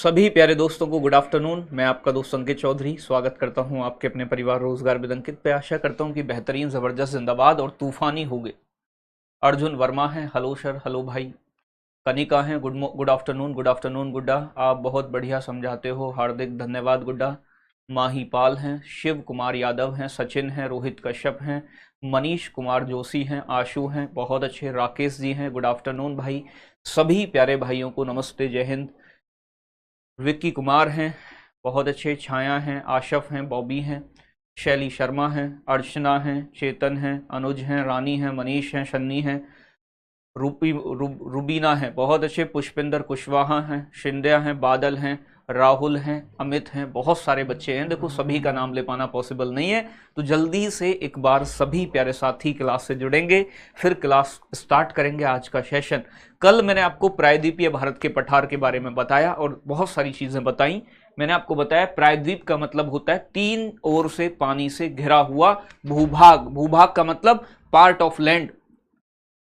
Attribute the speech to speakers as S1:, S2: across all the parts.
S1: सभी प्यारे दोस्तों को गुड आफ्टरनून। मैं आपका दोस्त अंकित चौधरी स्वागत करता हूं आपके अपने परिवार रोजगार विद अंकित पे। आशा करता हूं कि बेहतरीन जबरदस्त जिंदाबाद और तूफानी होंगे। अर्जुन वर्मा है, हेलो सर, हेलो भाई। कनिका है, गुड आफ्टरनून, गुड आफ्टरनून गुड्डा, आप बहुत बढ़िया समझाते हो, हार्दिक धन्यवाद गुड्डा। माहीपाल हैं, शिव कुमार यादव हैं, सचिन हैं, रोहित कश्यप हैं, मनीष कुमार जोशी हैं, आशु हैं, बहुत अच्छे, राकेश जी हैं, गुड आफ्टरनून भाई। सभी प्यारे भाइयों को नमस्ते, जय हिंद। विक्की कुमार हैं, बहुत अच्छे, छाया हैं, आशफ हैं, बॉबी हैं, शैली शर्मा हैं, अर्चना हैं, चेतन हैं, अनुज हैं, रानी हैं, मनीष हैं, शन्नी हैं, रूबीना हैं, बहुत अच्छे, पुष्पिंदर कुशवाहा हैं, शिंदे हैं, बादल हैं, राहुल हैं, अमित हैं, बहुत सारे बच्चे हैं। देखो सभी का नाम ले पाना पॉसिबल नहीं है, तो जल्दी से एक बार सभी प्यारे साथी क्लास से जुड़ेंगे, फिर क्लास स्टार्ट करेंगे आज का सेशन। कल मैंने आपको प्रायद्वीपीय भारत के पठार के बारे में बताया और बहुत सारी चीजें बताई। मैंने आपको बताया प्रायद्वीप का मतलब होता है तीन ओर से पानी से घिरा हुआ भूभाग। भूभाग का मतलब पार्ट ऑफ लैंड,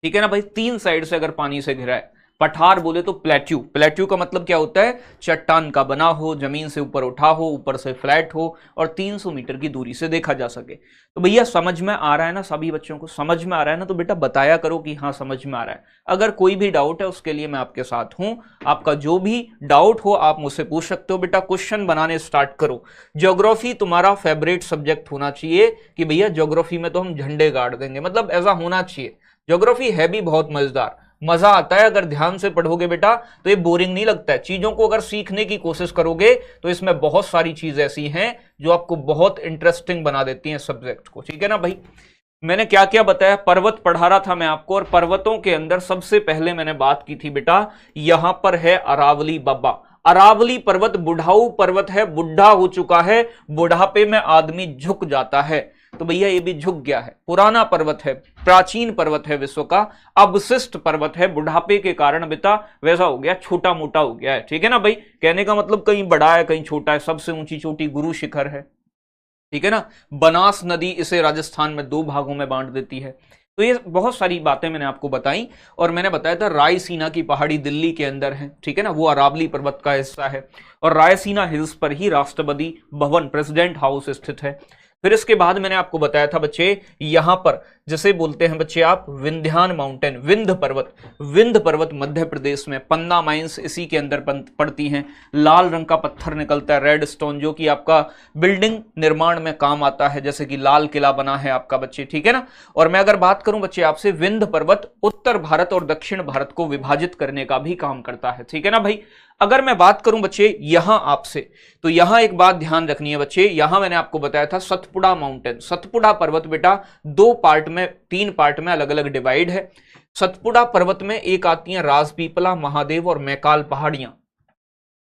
S1: ठीक है ना भाई, तीन साइड से अगर पानी से घिरा है। पठार बोले तो प्लेट्यू, प्लेट्यू का मतलब क्या होता है, चट्टान का बना हो, जमीन से ऊपर उठा हो, ऊपर से फ्लैट हो और 300 मीटर की दूरी से देखा जा सके। तो भैया समझ में आ रहा है ना, सभी बच्चों को समझ में आ रहा है ना, तो बेटा बताया करो कि हाँ समझ में आ रहा है। अगर कोई भी डाउट है उसके लिए मैं आपके साथ हूं, आपका जो भी डाउट हो आप मुझसे पूछ सकते हो। बेटा क्वेश्चन बनाने स्टार्ट करो। ज्योग्राफी तुम्हारा फेवरेट सब्जेक्ट होना चाहिए कि भैया ज्योग्राफी में तो हम झंडे गाड़ देंगे, मतलब ऐसा होना चाहिए। ज्योग्राफी है भी बहुत मजेदार, मजा आता है अगर ध्यान से पढ़ोगे बेटा, तो ये बोरिंग नहीं लगता है। चीजों को अगर सीखने की कोशिश करोगे तो इसमें बहुत सारी चीज ऐसी हैं जो आपको बहुत इंटरेस्टिंग बना देती हैं सब्जेक्ट को, ठीक है ना भाई। मैंने क्या क्या बताया, पर्वत पढ़ा रहा था मैं आपको, और पर्वतों के अंदर सबसे पहले मैंने बात की थी बेटा, यहां पर है अरावली बाबा। अरावली पर्वत बुढ़ाऊ पर्वत है, बुढ़ा हो चुका है, बुढ़ापे में आदमी झुक जाता है, तो भैया ये भी झुक गया है। पुराना पर्वत है, प्राचीन पर्वत है, विश्व का अवशिष्ट पर्वत है, बुढ़ापे के कारण बेटा वैसा हो गया, छोटा मोटा हो गया है, ठीक है ना भाई। कहने का मतलब कहीं बड़ा है कहीं छोटा है। सबसे ऊंची चोटी गुरु शिखर है, ठीक है ना। बनास नदी इसे राजस्थान में दो भागों में बांट देती है। तो ये बहुत सारी बातें मैंने आपको बताई, और मैंने बताया था रायसीना की पहाड़ी दिल्ली के अंदर है, ठीक है ना, वो अरावली पर्वत का हिस्सा है, और रायसीना हिल्स पर ही राष्ट्रपति भवन प्रेसिडेंट हाउस स्थित है। फिर इसके बाद मैंने आपको बताया था बच्चे, यहां पर जैसे बोलते हैं बच्चे आप विंध्यान माउंटेन, विंध्य पर्वत, विंध्य पर्वत मध्य प्रदेश में, पन्ना माइंस इसी के अंदर पड़ती हैं। लाल रंग का पत्थर निकलता है, रेड स्टोन, जो कि आपका बिल्डिंग निर्माण में काम आता है, जैसे कि लाल किला बना है आपका बच्चे, ठीक है ना। और मैं अगर बात करूं बच्चे आपसे, विंध्य पर्वत उत्तर भारत और दक्षिण भारत को विभाजित करने का भी काम करता है, ठीक है ना भाई। अगर मैं बात करूं बच्चे यहां आपसे, तो यहां एक बात ध्यान रखनी है बच्चे, यहां मैंने आपको बताया था सतपुड़ा माउंटेन। सतपुड़ा पर्वत बेटा दो पार्ट में, तीन पार्ट में अलग अलग डिवाइड है। सतपुड़ा पर्वत में एक आती है राजपीपला, महादेव और मैकाल पहाड़ियां,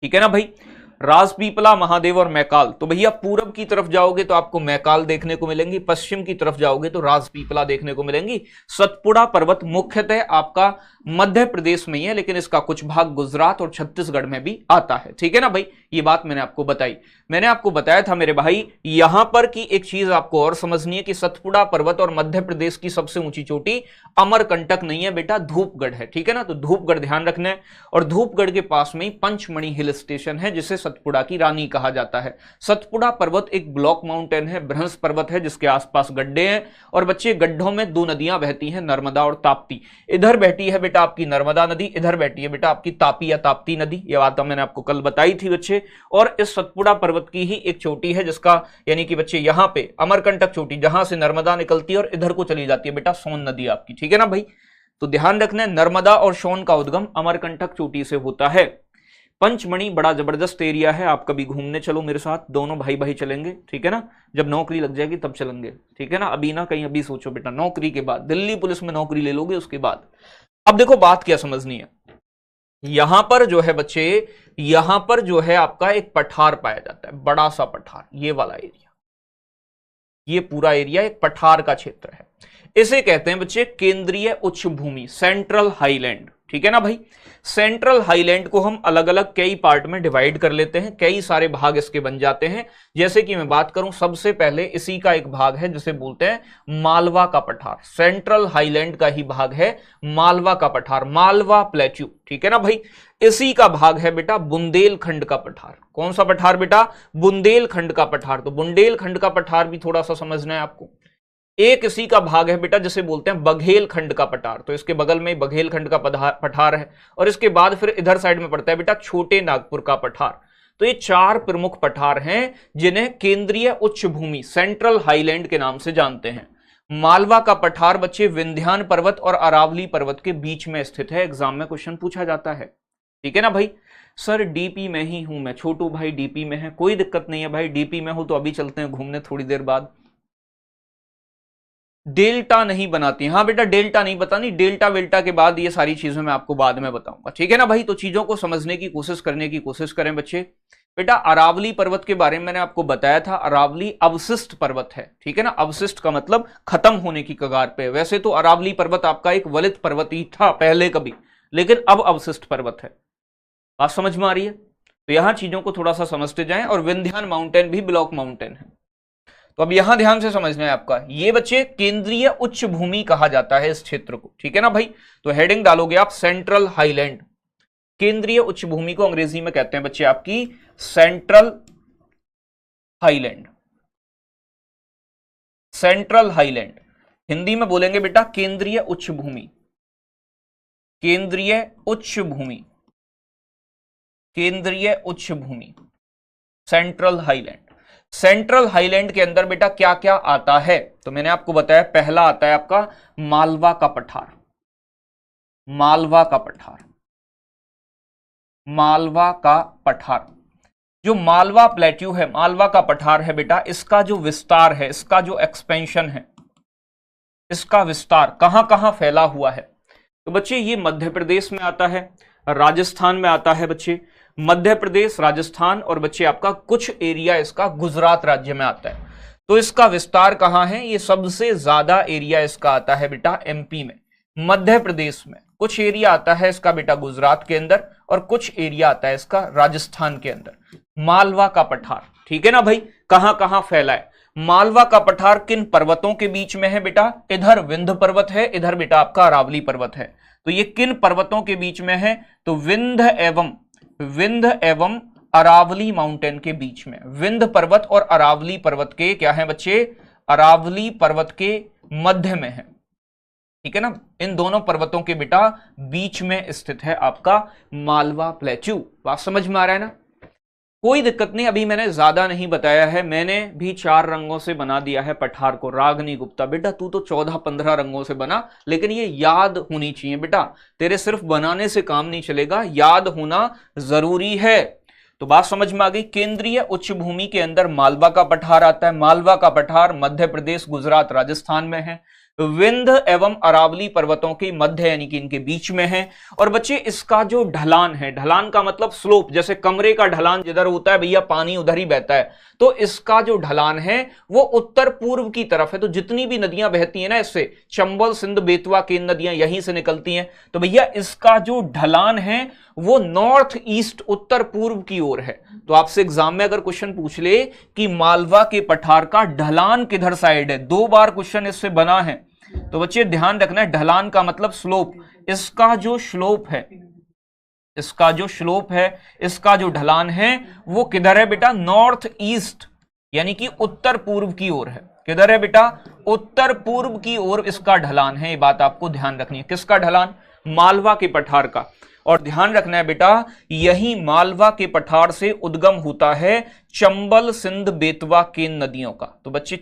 S1: ठीक है ना भाई। राजपीपला, महादेव और मैकाल। तो भैया पूरब की तरफ जाओगे तो आपको मैकाल देखने को मिलेंगी, पश्चिम की तरफ जाओगे तो राजपीपला देखने को मिलेंगी। सतपुड़ा पर्वत मुख्यतः आपका मध्य प्रदेश में ही है, लेकिन इसका कुछ भाग गुजरात और छत्तीसगढ़ में भी आता है, ठीक है ना भाई। ये बात मैंने आपको बताई। मैंने आपको बताया था मेरे भाई यहां पर की एक चीज आपको और समझनी है कि सतपुड़ा पर्वत और मध्य प्रदेश की सबसे ऊंची चोटी अमरकंटक नहीं है बेटा, धूपगढ़ है, ठीक है ना। तो धूपगढ़ ध्यान रखना है, और धूपगढ़ के पास में ही पंचमढ़ी हिल स्टेशन है, जिसे सतपुड़ा की रानी कहा जाता है। सतपुड़ा पर्वत एक ब्लॉक माउंटेन है, बृहस्पति पर्वत है, जिसके आसपास गड्ढे हैं, और बच्चे गड्ढों में दो नदियां बहती हैं, नर्मदा और ताप्ती। इधर बहती है बेटा आपकी नर्मदा नदी, इधर बैठी है बेटा आपकी तापी या ताप्ती नदी। ये बात मैंने आपको कल बताई थी बच्चे। और इस सतपुड़ा पर्वत की ही एक चोटी है जिसका, यानी कि बच्चे यहां पे अमरकंटक चोटी, जहां से नर्मदा निकलती है और इधर को चली जाती है बेटा सोन नदी आपकी, ठीक है ना भाई। तो ध्यान रखना है, नर्मदा और सोन का उद्गम अमरकंटक चोटी से होता है। पंचमढ़ी बड़ा जबरदस्त एरिया है, आप कभी घूमने चलो मेरे साथ, दोनों भाई भाई चलेंगे, ठीक है ना। जब नौकरी लग जाएगी तब चलेंगे, ठीक है ना। अभी ना कहीं, अभी सोचो बेटा, नौकरी के बाद दिल्ली पुलिस में नौकरी ले लोगे उसके बाद। अब देखो बात क्या समझनी है, यहां पर जो है बच्चे, यहां पर जो है आपका एक पठार पाया जाता है, बड़ा सा पठार, ये वाला एरिया, ये पूरा एरिया एक पठार का क्षेत्र है। इसे कहते हैं बच्चे केंद्रीय उच्च भूमि, सेंट्रल हाईलैंड, ठीक है ना भाई। सेंट्रल हाईलैंड को हम अलग अलग कई पार्ट में डिवाइड कर लेते हैं, कई सारे भाग इसके बन जाते हैं। जैसे कि मैं बात करूं, सबसे पहले इसी का एक भाग है जिसे बोलते हैं मालवा का पठार। सेंट्रल हाईलैंड का ही भाग है मालवा का पठार, मालवा प्लेट्यू, ठीक है ना भाई। इसी का भाग है बेटा बुंदेलखंड का पठार। कौन सा पठार बेटा? बुंदेलखंड का पठार। तो बुंदेलखंड का पठार भी थोड़ा सा समझना है आपको। एक इसी का भाग है बेटा जिसे बोलते हैं बघेलखंड का पठार, तो इसके बगल में बघेलखंड का पठार है। और इसके बाद फिर इधर साइड में पड़ता है बेटा छोटे नागपुर का पठार। तो ये चार प्रमुख पठार हैं जिन्हें केंद्रीय उच्च भूमि सेंट्रल हाईलैंड के नाम से जानते हैं। मालवा का पठार बच्चे विंध्यान पर्वत और अरावली पर्वत के बीच में स्थित है। एग्जाम में क्वेश्चन पूछा जाता है, ठीक है ना भाई। सर डीपी में ही हूं मैं, छोटू भाई डीपी में है, कोई दिक्कत नहीं है भाई। डीपी में हूं तो अभी चलते हैं घूमने थोड़ी देर बाद। डेल्टा नहीं बनाती, हाँ बेटा डेल्टा नहीं बतानी, डेल्टा वेल्टा के बाद ये सारी चीजें मैं आपको बाद में बताऊंगा, ठीक है ना भाई। तो चीजों को समझने की कोशिश करने की कोशिश करें बच्चे। बेटा अरावली पर्वत के बारे में मैंने आपको बताया था, अरावली अवशिष्ट पर्वत है, ठीक है ना। अवशिष्ट का मतलब खत्म होने की कगार पे। वैसे तो अरावली पर्वत आपका एक वलित पर्वत ही था पहले कभी, लेकिन अब अवशिष्ट पर्वत है। बात समझ में आ रही है? तो यहां चीजों को थोड़ा सा समझते जाएं। और विंध्यान माउंटेन भी ब्लॉक माउंटेन है। तो अब यहां ध्यान से समझना है आपका, ये बच्चे केंद्रीय उच्च भूमि कहा जाता है इस क्षेत्र को, ठीक है ना भाई। तो हेडिंग डालोगे आप सेंट्रल हाईलैंड। केंद्रीय उच्च भूमि को अंग्रेजी में कहते हैं बच्चे आपकी central highland. Central highland Hindi में बोलेंगे बेटा केंद्रीय उच्च भूमि। केंद्रीय उच्च भूमि, केंद्रीय उच्च भूमि, सेंट्रल हाईलैंड। सेंट्रल हाईलैंड के अंदर बेटा क्या क्या आता है? तो मैंने आपको बताया, पहला आता है आपका मालवा का पठार। मालवा का पठार, मालवा का पठार। जो मालवा प्लेट्यू है, मालवा का पठार है बेटा, इसका जो विस्तार है, इसका जो एक्सपेंशन है, इसका विस्तार कहां कहां फैला हुआ है? तो बच्चे ये मध्य प्रदेश में आता है, राजस्थान में आता है बच्चे, मध्य प्रदेश, राजस्थान, और बच्चे आपका कुछ एरिया इसका गुजरात राज्य में आता है। तो इसका विस्तार कहां है? ये सबसे ज्यादा एरिया इसका आता है बेटा एमपी में, मध्य प्रदेश में। कुछ एरिया आता है इसका बेटा गुजरात के अंदर, और कुछ एरिया आता है इसका राजस्थान के अंदर। मालवा का पठार, ठीक है ना भाई। कहां कहां फैला है? मालवा का पठार किन पर्वतों के बीच में है बेटा? इधर विंध्य पर्वत है, इधर बेटा आपका अरावली पर्वत है। तो ये किन पर्वतों के बीच में है? तो विंध्य एवं अरावली माउंटेन के बीच में। विंध्य पर्वत और अरावली पर्वत के क्या है बच्चे? अरावली पर्वत के मध्य में है, ठीक है ना। इन दोनों पर्वतों के बेटा बीच में स्थित है आपका मालवा प्लेट्यू। बात समझ में आ रहा है ना? कोई दिक्कत नहीं, अभी मैंने ज्यादा नहीं बताया है। मैंने भी 4 रंगों से बना दिया है पठार को। रागनी गुप्ता, बेटा तू तो 14-15 रंगों से बना, लेकिन ये याद होनी चाहिए बेटा। तेरे सिर्फ बनाने से काम नहीं चलेगा, याद होना जरूरी है। तो बात समझ में आ गई। केंद्रीय उच्च भूमि के अंदर मालवा का पठार आता है। मालवा का पठार मध्य प्रदेश, गुजरात, राजस्थान में है। विंध्य एवं अरावली पर्वतों के मध्य यानी कि इनके बीच में है। और बच्चे इसका जो ढलान है, ढलान का मतलब स्लोप, जैसे कमरे का ढलान जिधर होता है भैया पानी उधर ही बहता है, तो इसका जो ढलान है वो उत्तर पूर्व की तरफ है। तो जितनी भी नदियां बहती है ना इससे, चंबल, सिंध, बेतवा, केन नदियां यहीं से निकलती हैं। तो भैया इसका जो ढलान है वो नॉर्थ ईस्ट, उत्तर पूर्व की ओर है। तो आपसे एग्जाम में अगर क्वेश्चन पूछ ले कि मालवा के पठार का ढलान किधर साइड है, 2 बार क्वेश्चन इससे बना है, तो बच्चे ध्यान रखना है ढलान का मतलब स्लोप। इसका जो स्लोप है, इसका जो स्लोप है, इसका जो ढलान है वो किधर है बेटा? नॉर्थ ईस्ट यानी कि उत्तर पूर्व की ओर है। किधर है बेटा? उत्तर पूर्व की ओर इसका ढलान है। ये बात आपको ध्यान रखनी है। किसका ढलान? मालवा के पठार का। और ध्यान रखना है बेटा, यही मालवा के पठार से उद्गम होता है चंबल, सिंध, बेतवा, केन नदियों का। तो बच्चे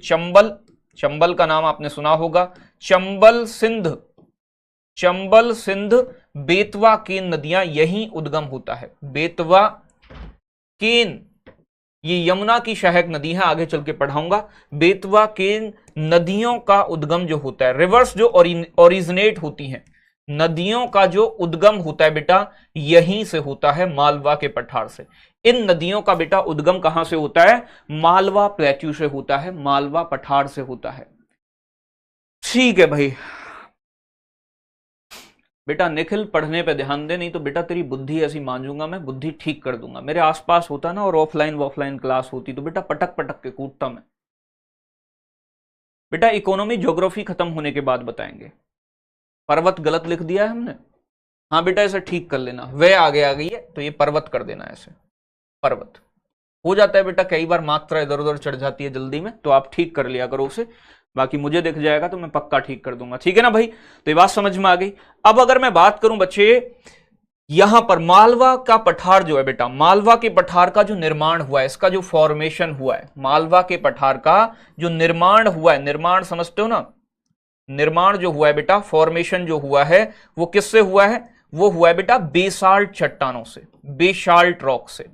S1: चंबल का नाम आपने सुना होगा। चंबल, सिंध, बेतवा, केन नदियां यहीं उद्गम होता है। बेतवा, केन, ये यमुना की सहायक नदी है, आगे चल के पढ़ाऊंगा। बेतवा, केन नदियों का उद्गम जो होता है, रिवर्स जो ओरिजिनेट होती हैं, नदियों का जो उद्गम होता है बेटा यहीं से होता है, मालवा के पठार से। इन नदियों का बेटा उद्गम कहां से होता है? मालवा प्लेट्यू से होता है, मालवा पठार से होता है। ठीक है भाई, बेटा निखिल पढ़ने पे ध्यान दे, नहीं तो बेटा तेरी बुद्धि ऐसी मांजूंगा मैं, बुद्धि ठीक कर दूंगा। मेरे आसपास होता ना और ऑफलाइन क्लास होती तो बेटा पटक पटक के कूदता मैं। बेटा इकोनॉमी ज्योग्राफी खत्म होने के बाद बताएंगे। पर्वत गलत लिख दिया है हमने। हाँ बेटा ऐसे ठीक कर लेना, वे आगे आ गई है तो ये पर्वत कर देना, ऐसे पर्वत हो जाता है बेटा, कई बार मात्रा इधर उधर चढ़ जाती है जल्दी में, तो आप ठीक कर लिया करो उसे। बाकी मुझे दिख जाएगा तो मैं पक्का ठीक कर दूंगा, ठीक है ना भाई। तो ये बात समझ में आ गई। अब अगर मैं बात करूं बच्चे, यहां पर मालवा का पठार जो है बेटा, मालवा के पठार का जो निर्माण हुआ है, इसका जो फॉर्मेशन हुआ है, मालवा के पठार का जो निर्माण हुआ है, निर्माण समझते हो ना, निर्माण जो हुआ है बेटा, फॉर्मेशन जो हुआ है वो किससे हुआ है? वो हुआ है बेटा बेसाल्ट चट्टानों से, बेसाल्ट रॉक से।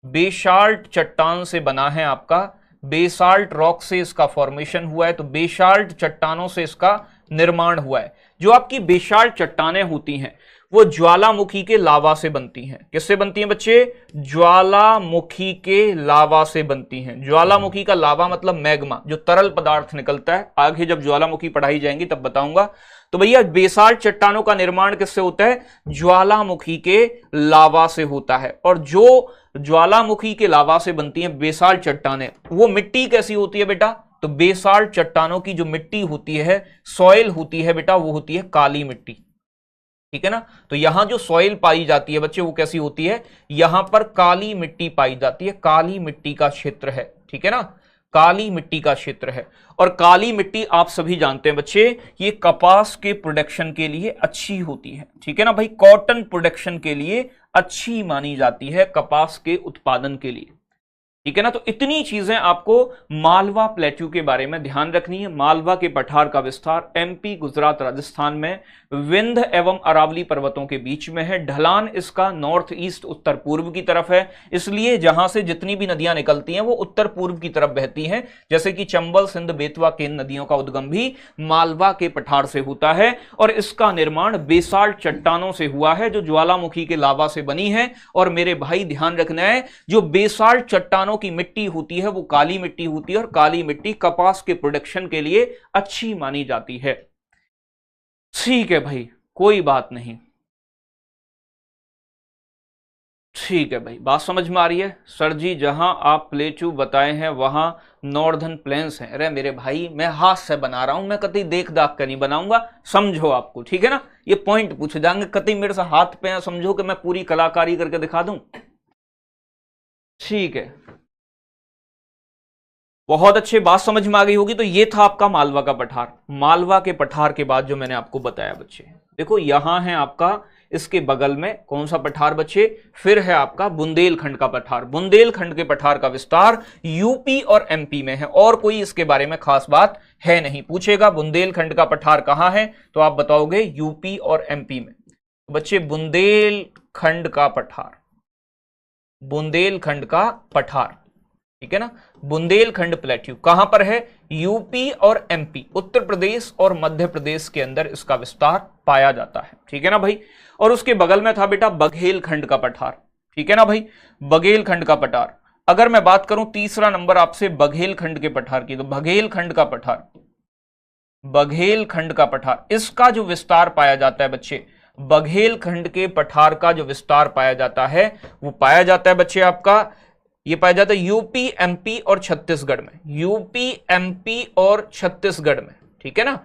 S1: बेसाल्ट चट्टान से बना है आपका, बेसाल्ट रॉक से इसका फॉर्मेशन हुआ है, तो बेसाल्ट चट्टानों से इसका निर्माण हुआ है। जो आपकी बेसाल्ट चट्टानें होती हैं वो ज्वालामुखी के लावा से बनती हैं। किससे बनती हैं बच्चे? ज्वालामुखी के लावा से बनती हैं। ज्वालामुखी का लावा मतलब मैग्मा, जो तरल पदार्थ निकलता है। आगे जब ज्वालामुखी पढ़ाई जाएंगी तब बताऊंगा। तो भैया बेसाल्ट चट्टानों का निर्माण किससे होता है? ज्वालामुखी के लावा से होता है। और जो ज्वालामुखी के लावा से बनती हैं बेसाल्ट चट्टानें, वो मिट्टी कैसी होती है बेटा? तो बेसाल्ट चट्टानों की जो मिट्टी होती है, सॉइल होती है बेटा, वो होती है काली मिट्टी, ठीक है ना। तो यहां जो सॉइल पाई जाती है बच्चे वो कैसी होती है? यहां पर काली मिट्टी पाई जाती है, काली मिट्टी का क्षेत्र है, ठीक है ना, काली मिट्टी का क्षेत्र है। और काली मिट्टी आप सभी जानते हैं बच्चे, ये कपास के प्रोडक्शन के लिए अच्छी होती है, ठीक है ना भाई। कॉटन प्रोडक्शन के लिए अच्छी मानी जाती है, कपास के उत्पादन के लिए, ठीक है ना। तो इतनी चीजें आपको मालवा प्लेट्यू के बारे में ध्यान रखनी है। मालवा के पठार का विस्तार एमपी, गुजरात, राजस्थान में विंध्य एवं अरावली पर्वतों के बीच में है। ढलान इसका नॉर्थ ईस्ट, उत्तर पूर्व की तरफ है, इसलिए जहां से जितनी भी नदियां निकलती हैं वो उत्तर पूर्व की तरफ बहती हैं। जैसे कि चंबल, सिंध, बेतवा, केन नदियों का उद्गम भी मालवा के पठार से होता है। और इसका निर्माण बेसाल्ट चट्टानों से हुआ है जो ज्वालामुखी के लावा से बनी है। और मेरे भाई ध्यान रखना है, जो बेसाल्ट चट्टानों की मिट्टी होती है वो काली मिट्टी होती है, और काली मिट्टी कपास के प्रोडक्शन के लिए अच्छी मानी जाती है। ठीक है भाई, कोई बात नहीं, ठीक है भाई, बात समझ में आ रही है। सर जी जहां आप प्लेट्यू बताए हैं वहां नॉर्दर्न प्लेन्स हैं। अरे मेरे भाई मैं हाथ से बना रहा हूं, मैं कतई देख दाख कर नहीं बनाऊंगा, समझो आपको, ठीक है ना। ये पॉइंट पूछे जाएंगे, कतई मेरे से हाथ पे है, समझो कि मैं पूरी कलाकारी करके दिखा दूं। ठीक है, बहुत अच्छे, बात समझ में आ गई होगी। तो ये था आपका मालवा का पठार। मालवा के पठार के बाद जो मैंने आपको बताया बच्चे, देखो यहां है आपका, इसके बगल में कौन सा पठार बच्चे? फिर है आपका बुंदेलखंड का पठार। बुंदेलखंड के पठार का विस्तार यूपी और एमपी में है, और कोई इसके बारे में खास बात है नहीं। पूछेगा बुंदेलखंड का पठार कहां है, तो आप बताओगे यूपी और एमपी में। तो बच्चे बुंदेलखंड का पठार, बुंदेलखंड का पठार, ठीक है ना। बुंदेलखंड प्लेट्यू कहां पर है? यूपी और एमपी, उत्तर प्रदेश और मध्य प्रदेश के अंदर इसका विस्तार पाया जाता है, ठीक है ना भाई। और उसके बगल में था बेटा बघेलखंड का पठार, ठीक है ना भाई, बघेलखंड का पठार। अगर मैं बात करूं तीसरा नंबर आपसे बघेलखंड के पठार की, तो बघेलखंड का पठार, बघेलखंड का पठार, इसका जो विस्तार पाया जाता है बच्चे, बघेलखंड के पठार का जो विस्तार पाया जाता है वो पाया जाता है बच्चे आपका, ये पाया जाता है यूपी, एमपी और छत्तीसगढ़ में, यूपी, एमपी और छत्तीसगढ़ में, ठीक है ना।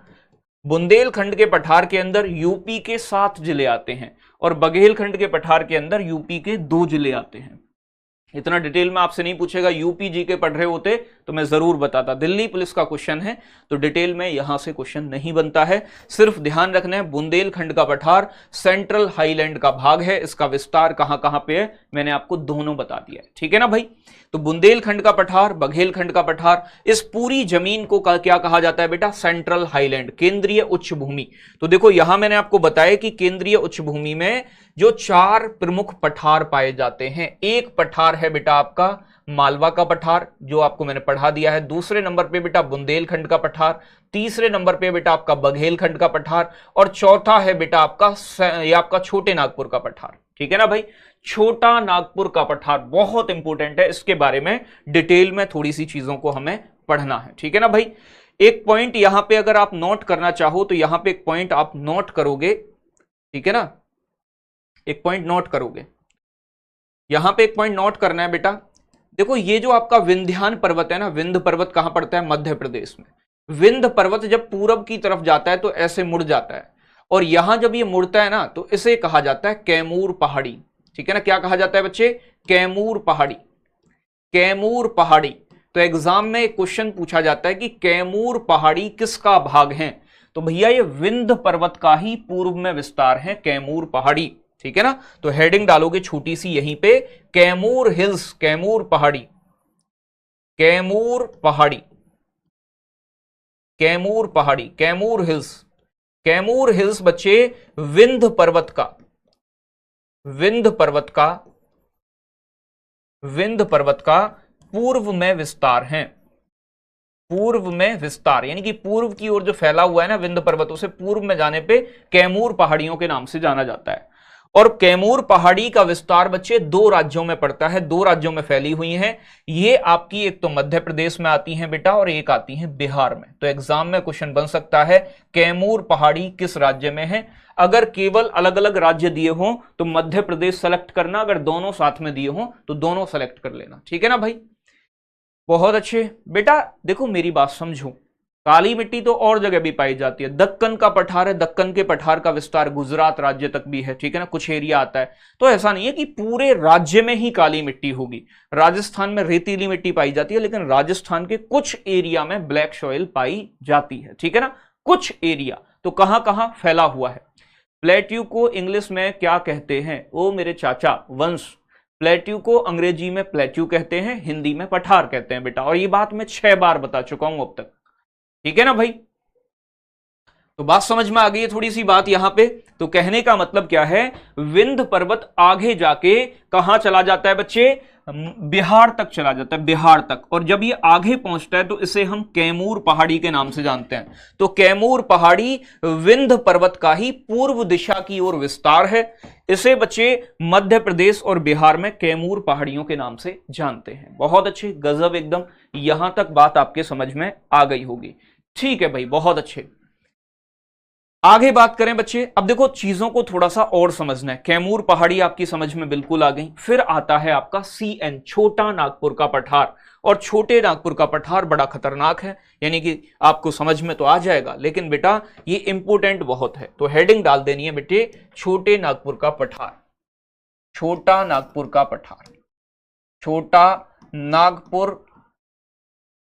S1: बुंदेलखंड के पठार के अंदर यूपी के 7 जिले आते हैं, और बघेलखंड के पठार के अंदर यूपी के 2 जिले आते हैं। इतना डिटेल में आपसे नहीं पूछेगा, यूपी जी के पढ़ रहे होते तो मैं जरूर बताता। दिल्ली पुलिस का क्वेश्चन है तो डिटेल में यहां से क्वेश्चन नहीं बनता है। सिर्फ ध्यान रखना है बुंदेलखंड का पठार सेंट्रल हाईलैंड का भाग है, इसका विस्तार कहां कहां पे है मैंने आपको दोनों बता दिया है, ठीक है ना भाई। तो बुंदेलखंड का पठार, बघेलखंड का पठार, इस पूरी जमीन को क्या कहा जाता है बेटा? सेंट्रल हाईलैंड, केंद्रीय उच्च भूमि। तो देखो यहां मैंने आपको बताया कि केंद्रीय उच्च भूमि में जो 4 प्रमुख पठार पाए जाते हैं। एक पठार है बेटा आपका मालवा का पठार, जो आपको मैंने पढ़ा दिया है। दूसरे नंबर पे बेटा बुंदेलखंड का पठार, तीसरे नंबर पे बेटा आपका बघेलखंड का पठार, और चौथा है बेटा आपका छोटे नागपुर का पठार, ठीक है ना भाई। छोटा नागपुर का पठार बहुत इंपॉर्टेंट है, इसके बारे में डिटेल में थोड़ी सी चीजों को हमें पढ़ना है, ठीक है ना भाई। एक पॉइंट यहां पे अगर आप नोट करना चाहो तो यहां पे एक पॉइंट आप नोट करोगे ठीक है ना, एक पॉइंट नोट करोगे, यहां पे एक पॉइंट नोट करना है बेटा। देखो ये जो आपका विंध्यान पर्वत है ना, विंध्य पर्वत कहां पड़ता है, मध्य प्रदेश में। विंध्य पर्वत जब पूरब की तरफ जाता है तो ऐसे मुड़ जाता है, और यहां जब ये मुड़ता है ना तो इसे कहा जाता है कैमूर पहाड़ी। ठीक है ना, क्या कहा जाता है बच्चे, कैमूर पहाड़ी, कैमूर पहाड़ी। तो एग्जाम में एक क्वेश्चन पूछा जाता है कि कैमूर पहाड़ी किसका भाग है, तो भैया ये विंध्य पर्वत का ही पूर्व में विस्तार है कैमूर पहाड़ी। ठीक है ना, तो हेडिंग डालोगे छोटी सी यहीं पे, कैमूर हिल्स, कैमूर पहाड़ी, कैमूर पहाड़ी, कैमूर पहाड़ी, कैमूर हिल्स। कैमूर हिल्स बच्चे विंध्य पर्वत का, विंध्य पर्वत का, विंध्य पर्वत का पूर्व में विस्तार है, पूर्व में विस्तार, यानी कि पूर्व की ओर जो फैला हुआ है ना विंध्य पर्वत, उसे पूर्व में जाने पे कैमूर पहाड़ियों के नाम से जाना जाता है। और कैमूर पहाड़ी का विस्तार बच्चे 2 राज्यों में पड़ता है, 2 राज्यों में फैली हुई हैं। ये आपकी एक तो मध्य प्रदेश में आती हैं बेटा, और एक आती हैं बिहार में। तो एग्जाम में क्वेश्चन बन सकता है कैमूर पहाड़ी किस राज्य में है। अगर केवल अलग अलग राज्य दिए हों तो मध्य प्रदेश सेलेक्ट करना, अगर दोनों साथ में दिए हों तो दोनों सेलेक्ट कर लेना। ठीक है ना भाई, बहुत अच्छे बेटा। देखो मेरी बात समझो, काली मिट्टी तो और जगह भी पाई जाती है, दक्कन का पठार है, दक्कन के पठार का विस्तार गुजरात राज्य तक भी है। ठीक है ना, कुछ एरिया आता है, तो ऐसा नहीं है कि पूरे राज्य में ही काली मिट्टी होगी। राजस्थान में रेतीली मिट्टी पाई जाती है, लेकिन राजस्थान के कुछ एरिया में ब्लैक सॉइल पाई जाती है। ठीक है ना, कुछ एरिया। तो कहां कहां फैला हुआ है। प्लेट्यू को इंग्लिश में क्या कहते हैं, ओ मेरे चाचा वंश, प्लेट्यू को अंग्रेजी में प्लेट्यू कहते हैं, हिंदी में पठार कहते हैं बेटा। और ये बात मैं 6 बार बता चुका हूं अब तक। ठीक है ना भाई, तो बात समझ में आ गई है थोड़ी सी बात यहां पे। तो कहने का मतलब क्या है, विंध्य पर्वत आगे जाके कहां चला जाता है बच्चे, बिहार तक चला जाता है, बिहार तक। और जब ये आगे पहुंचता है तो इसे हम कैमूर पहाड़ी के नाम से जानते हैं। तो कैमूर पहाड़ी विंध्य पर्वत का ही पूर्व दिशा की ओर विस्तार है। इसे बच्चे मध्य प्रदेश और बिहार में कैमूर पहाड़ियों के नाम से जानते हैं। बहुत अच्छे, गजब एकदम। यहां तक बात आपके समझ में आ गई होगी। ठीक है भाई, बहुत अच्छे। आगे बात करें बच्चे, अब देखो चीजों को थोड़ा सा और समझना है। कैमूर पहाड़ी आपकी समझ में बिल्कुल आ गई। फिर आता है आपका CN, छोटा नागपुर का पठार। और छोटे नागपुर का पठार बड़ा खतरनाक है, यानी कि आपको समझ में तो आ जाएगा, लेकिन बेटा ये इंपोर्टेंट बहुत है। तो हेडिंग डाल देनी है बेटे, छोटे नागपुर का पठार, छोटा नागपुर का पठार, छोटा नागपुर।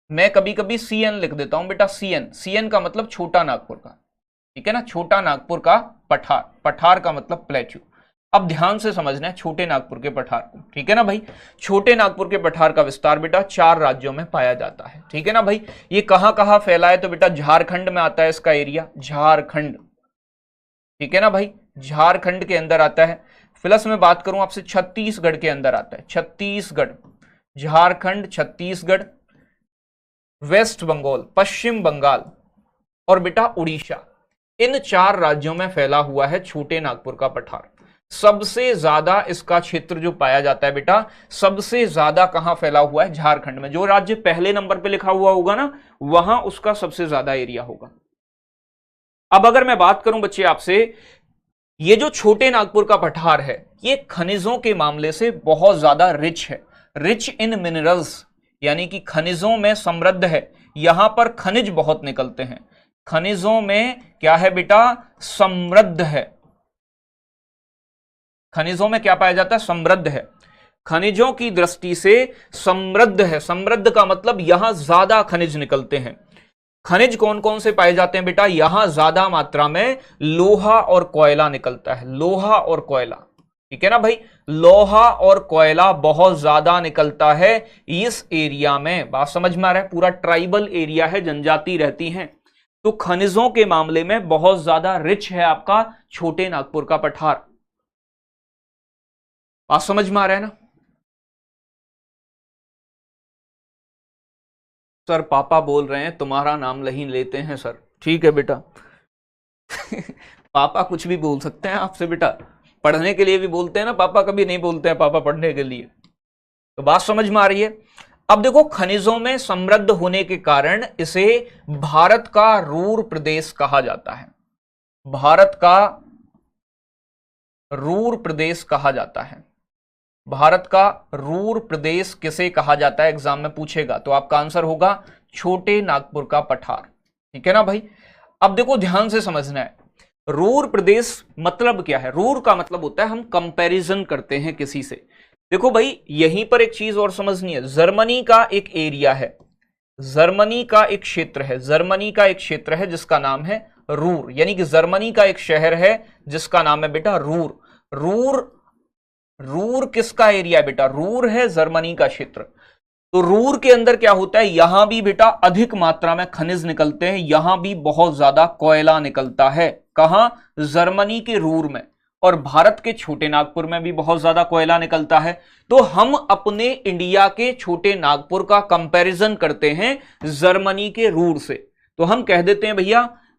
S1: मैं कभी कभी CN लिख देता हूं बेटा, CN, CN का मतलब छोटा नागपुर का। ठीक है ना, छोटा नागपुर का पठार, पठार का मतलब प्लेट्यू। अब ध्यान से समझना है छोटे नागपुर के पठार को। ठीक है ना भाई, छोटे नागपुर के पठार का विस्तार बेटा 4 राज्यों में पाया जाता है। ठीक है ना भाई, ये कहां कहां फैला है, तो बेटा झारखंड में आता है इसका एरिया, झारखंड। ठीक है ना भाई, झारखंड के अंदर आता है। प्लस में बात करूं आपसे, छत्तीसगढ़ के अंदर आता है, छत्तीसगढ़, झारखंड, छत्तीसगढ़, वेस्ट बंगाल, पश्चिम बंगाल, और बेटा उड़ीसा। इन 4 राज्यों में फैला हुआ है छोटे नागपुर का पठार। सबसे ज्यादा इसका क्षेत्र जो पाया जाता है बेटा, सबसे ज्यादा कहां फैला हुआ है, झारखंड में। जो राज्य पहले नंबर पे लिखा हुआ होगा ना, वहां उसका सबसे ज्यादा एरिया होगा। अब अगर मैं बात करूं बच्चे आपसे, ये जो छोटे नागपुर का पठार है, ये खनिजों के मामले से बहुत ज्यादा रिच है, रिच इन मिनरल्स, यानी कि खनिजों में समृद्ध है। यहां पर खनिज बहुत निकलते हैं, खनिजों में क्या है बेटा, समृद्ध है। खनिजों में क्या पाया जाता है, समृद्ध है। खनिजों की दृष्टि से समृद्ध है। समृद्ध का मतलब यहां ज्यादा खनिज निकलते हैं। खनिज कौन कौन से पाए जाते हैं बेटा, यहां ज्यादा मात्रा में लोहा और कोयला निकलता है, लोहा और कोयला। ठीक है ना भाई, लोहा और कोयला बहुत ज्यादा निकलता है इस एरिया में। बात समझ में आ रहा है, पूरा ट्राइबल एरिया है, जनजाति रहती है। तो खनिजों के मामले में बहुत ज्यादा रिच है आपका छोटे नागपुर का पठार। बात समझ में आ रहा है ना। सर पापा बोल रहे हैं तुम्हारा नाम नहीं लेते हैं सर। ठीक है बेटा पापा कुछ भी बोल सकते हैं आपसे बेटा, पढ़ने के लिए भी बोलते हैं ना पापा, कभी नहीं बोलते हैं पापा पढ़ने के लिए। तो बात समझ में आ रही है। अब देखो, खनिजों में समृद्ध होने के कारण इसे भारत का रूर प्रदेश कहा जाता है, भारत का रूर प्रदेश कहा जाता है? भारत का रूर प्रदेश किसे कहा जाता है, एग्जाम में पूछेगा तो आपका आंसर होगा छोटे नागपुर का पठार। ठीक है ना भाई। अब देखो ध्यान से समझना है, रूर प्रदेश मतलब क्या है? रूर का मतलब होता है हम कंपैरिजन करते हैं किसी से। देखो भाई यहीं पर एक चीज और समझनी है, जर्मनी का एक एरिया है, जर्मनी का एक क्षेत्र है, जर्मनी का एक क्षेत्र है जिसका नाम है रूर, यानी कि जर्मनी का एक शहर है जिसका नाम है बेटा रूर। रूर, रूर किसका एरिया है बेटा? रूर है जर्मनी का क्षेत्र। तो रूर के अंदर क्या होता है, यहां भी बेटा अधिक मात्रा में खनिज निकलते हैं, यहां भी बहुत ज्यादा कोयला निकलता है। कहां? जर्मनी के रूर में। और भारत के छोटे नागपुर में भी बहुत ज्यादा कोयला निकलता है। तो हम अपने इंडिया के छोटे नागपुर का कंपैरिजन करते हैं जर्मनी के रूर से। तो हम कह देते हैं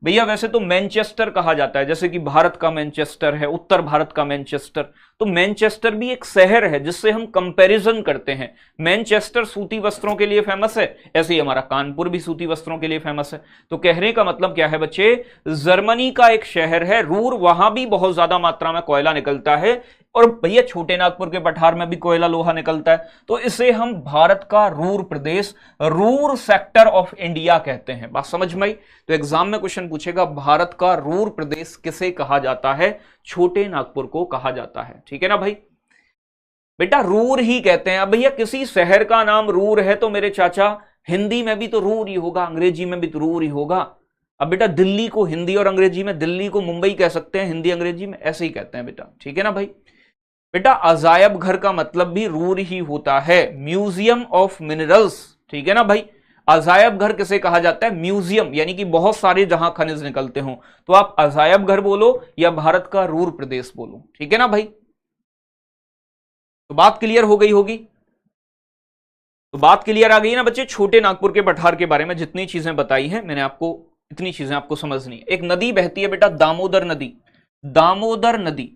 S1: भैया वैसे तो मैनचेस्टर कहा जाता है, जैसे कि भारत का मैनचेस्टर है, उत्तर भारत का मैनचेस्टर, तो मैनचेस्टर भी एक शहर है जिससे हम कंपैरिजन करते हैं। मैनचेस्टर सूती वस्त्रों के लिए फेमस है, ऐसे ही हमारा कानपुर भी सूती वस्त्रों के लिए फेमस है। तो कहने का मतलब क्या है बच्चे, जर्मनी का एक शहर है रूर, वहां भी बहुत ज्यादा मात्रा में कोयला निकलता है, और भैया छोटे नागपुर के पठार में भी कोयला लोहा निकलता है। तो इसे हम भारत का Ruhr Pradesh, Ruhr sector of India कहते हैं। बात समझ में आई? तो एग्जाम में क्वेश्चन पूछेगा भारत का रूर प्रदेश किसे कहा जाता है? छोटे नागपुर को कहा जाता है। ठीक है ना भाई, बेटा रूर ही कहते हैं। अब भैया किसी शहर का नाम रूर है तो मेरे चाचा हिंदी में भी तो रूर ही होगा, अंग्रेजी में भी तो रूर ही होगा। अब बेटा दिल्ली को हिंदी और अंग्रेजी में, दिल्ली को मुंबई कह सकते हैं हिंदी अंग्रेजी में, ऐसे ही कहते हैं बेटा। ठीक है ना भाई। बेटा अजायब घर का मतलब भी रूर ही होता है, म्यूजियम ऑफ मिनरल्स। ठीक है ना भाई। अजायब घर किसे कहा जाता है? म्यूजियम, यानी कि बहुत सारे जहां खनिज निकलते हो, तो आप अजायब घर बोलो या भारत का रूर प्रदेश बोलो। ठीक है ना भाई। तो बात क्लियर हो गई होगी, तो बात क्लियर आ गई ना बच्चे। छोटे नागपुर के पठार के बारे में जितनी चीजें बताई हैं मैंने आपको, इतनी चीजें आपको समझनी है। एक नदी बहती है बेटा, दामोदर नदी। दामोदर नदी,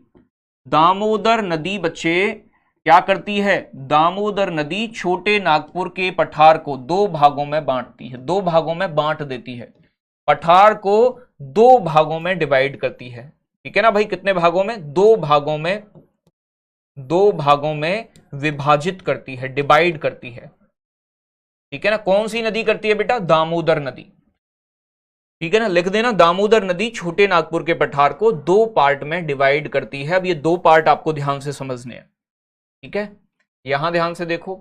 S1: दामोदर नदी बच्चे क्या करती है? दामोदर नदी छोटे नागपुर के पठार को दो भागों में बांटती है, दो भागों में बांट देती है, पठार को दो भागों में डिवाइड करती है। ठीक है ना भाई। कितने भागों में? दो भागों में, दो भागों में विभाजित करती है, डिवाइड करती है। ठीक है ना। कौन सी नदी करती है बेटा? दामोदर नदी। ठीक है ना, लिख देना, दामोदर नदी छोटे नागपुर के पठार को दो पार्ट में डिवाइड करती है। अब ये दो पार्ट आपको ध्यान से समझने हैं। ठीक है, यहां ध्यान से देखो,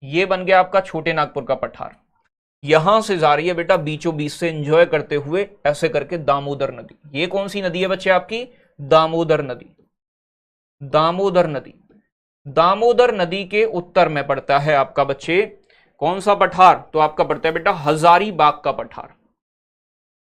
S1: ये बन गया आपका छोटे नागपुर का पठार, यहां से जा रही है बेटा बीचों बीच से एंजॉय करते हुए ऐसे करके दामोदर नदी। ये कौन सी नदी है बच्चे आपकी? दामोदर नदी। दामोदर नदी, दामोदर नदी के उत्तर में पड़ता है आपका बच्चे कौन सा पठार? तो आपका पड़ता है बेटा हजारीबाग का पठार।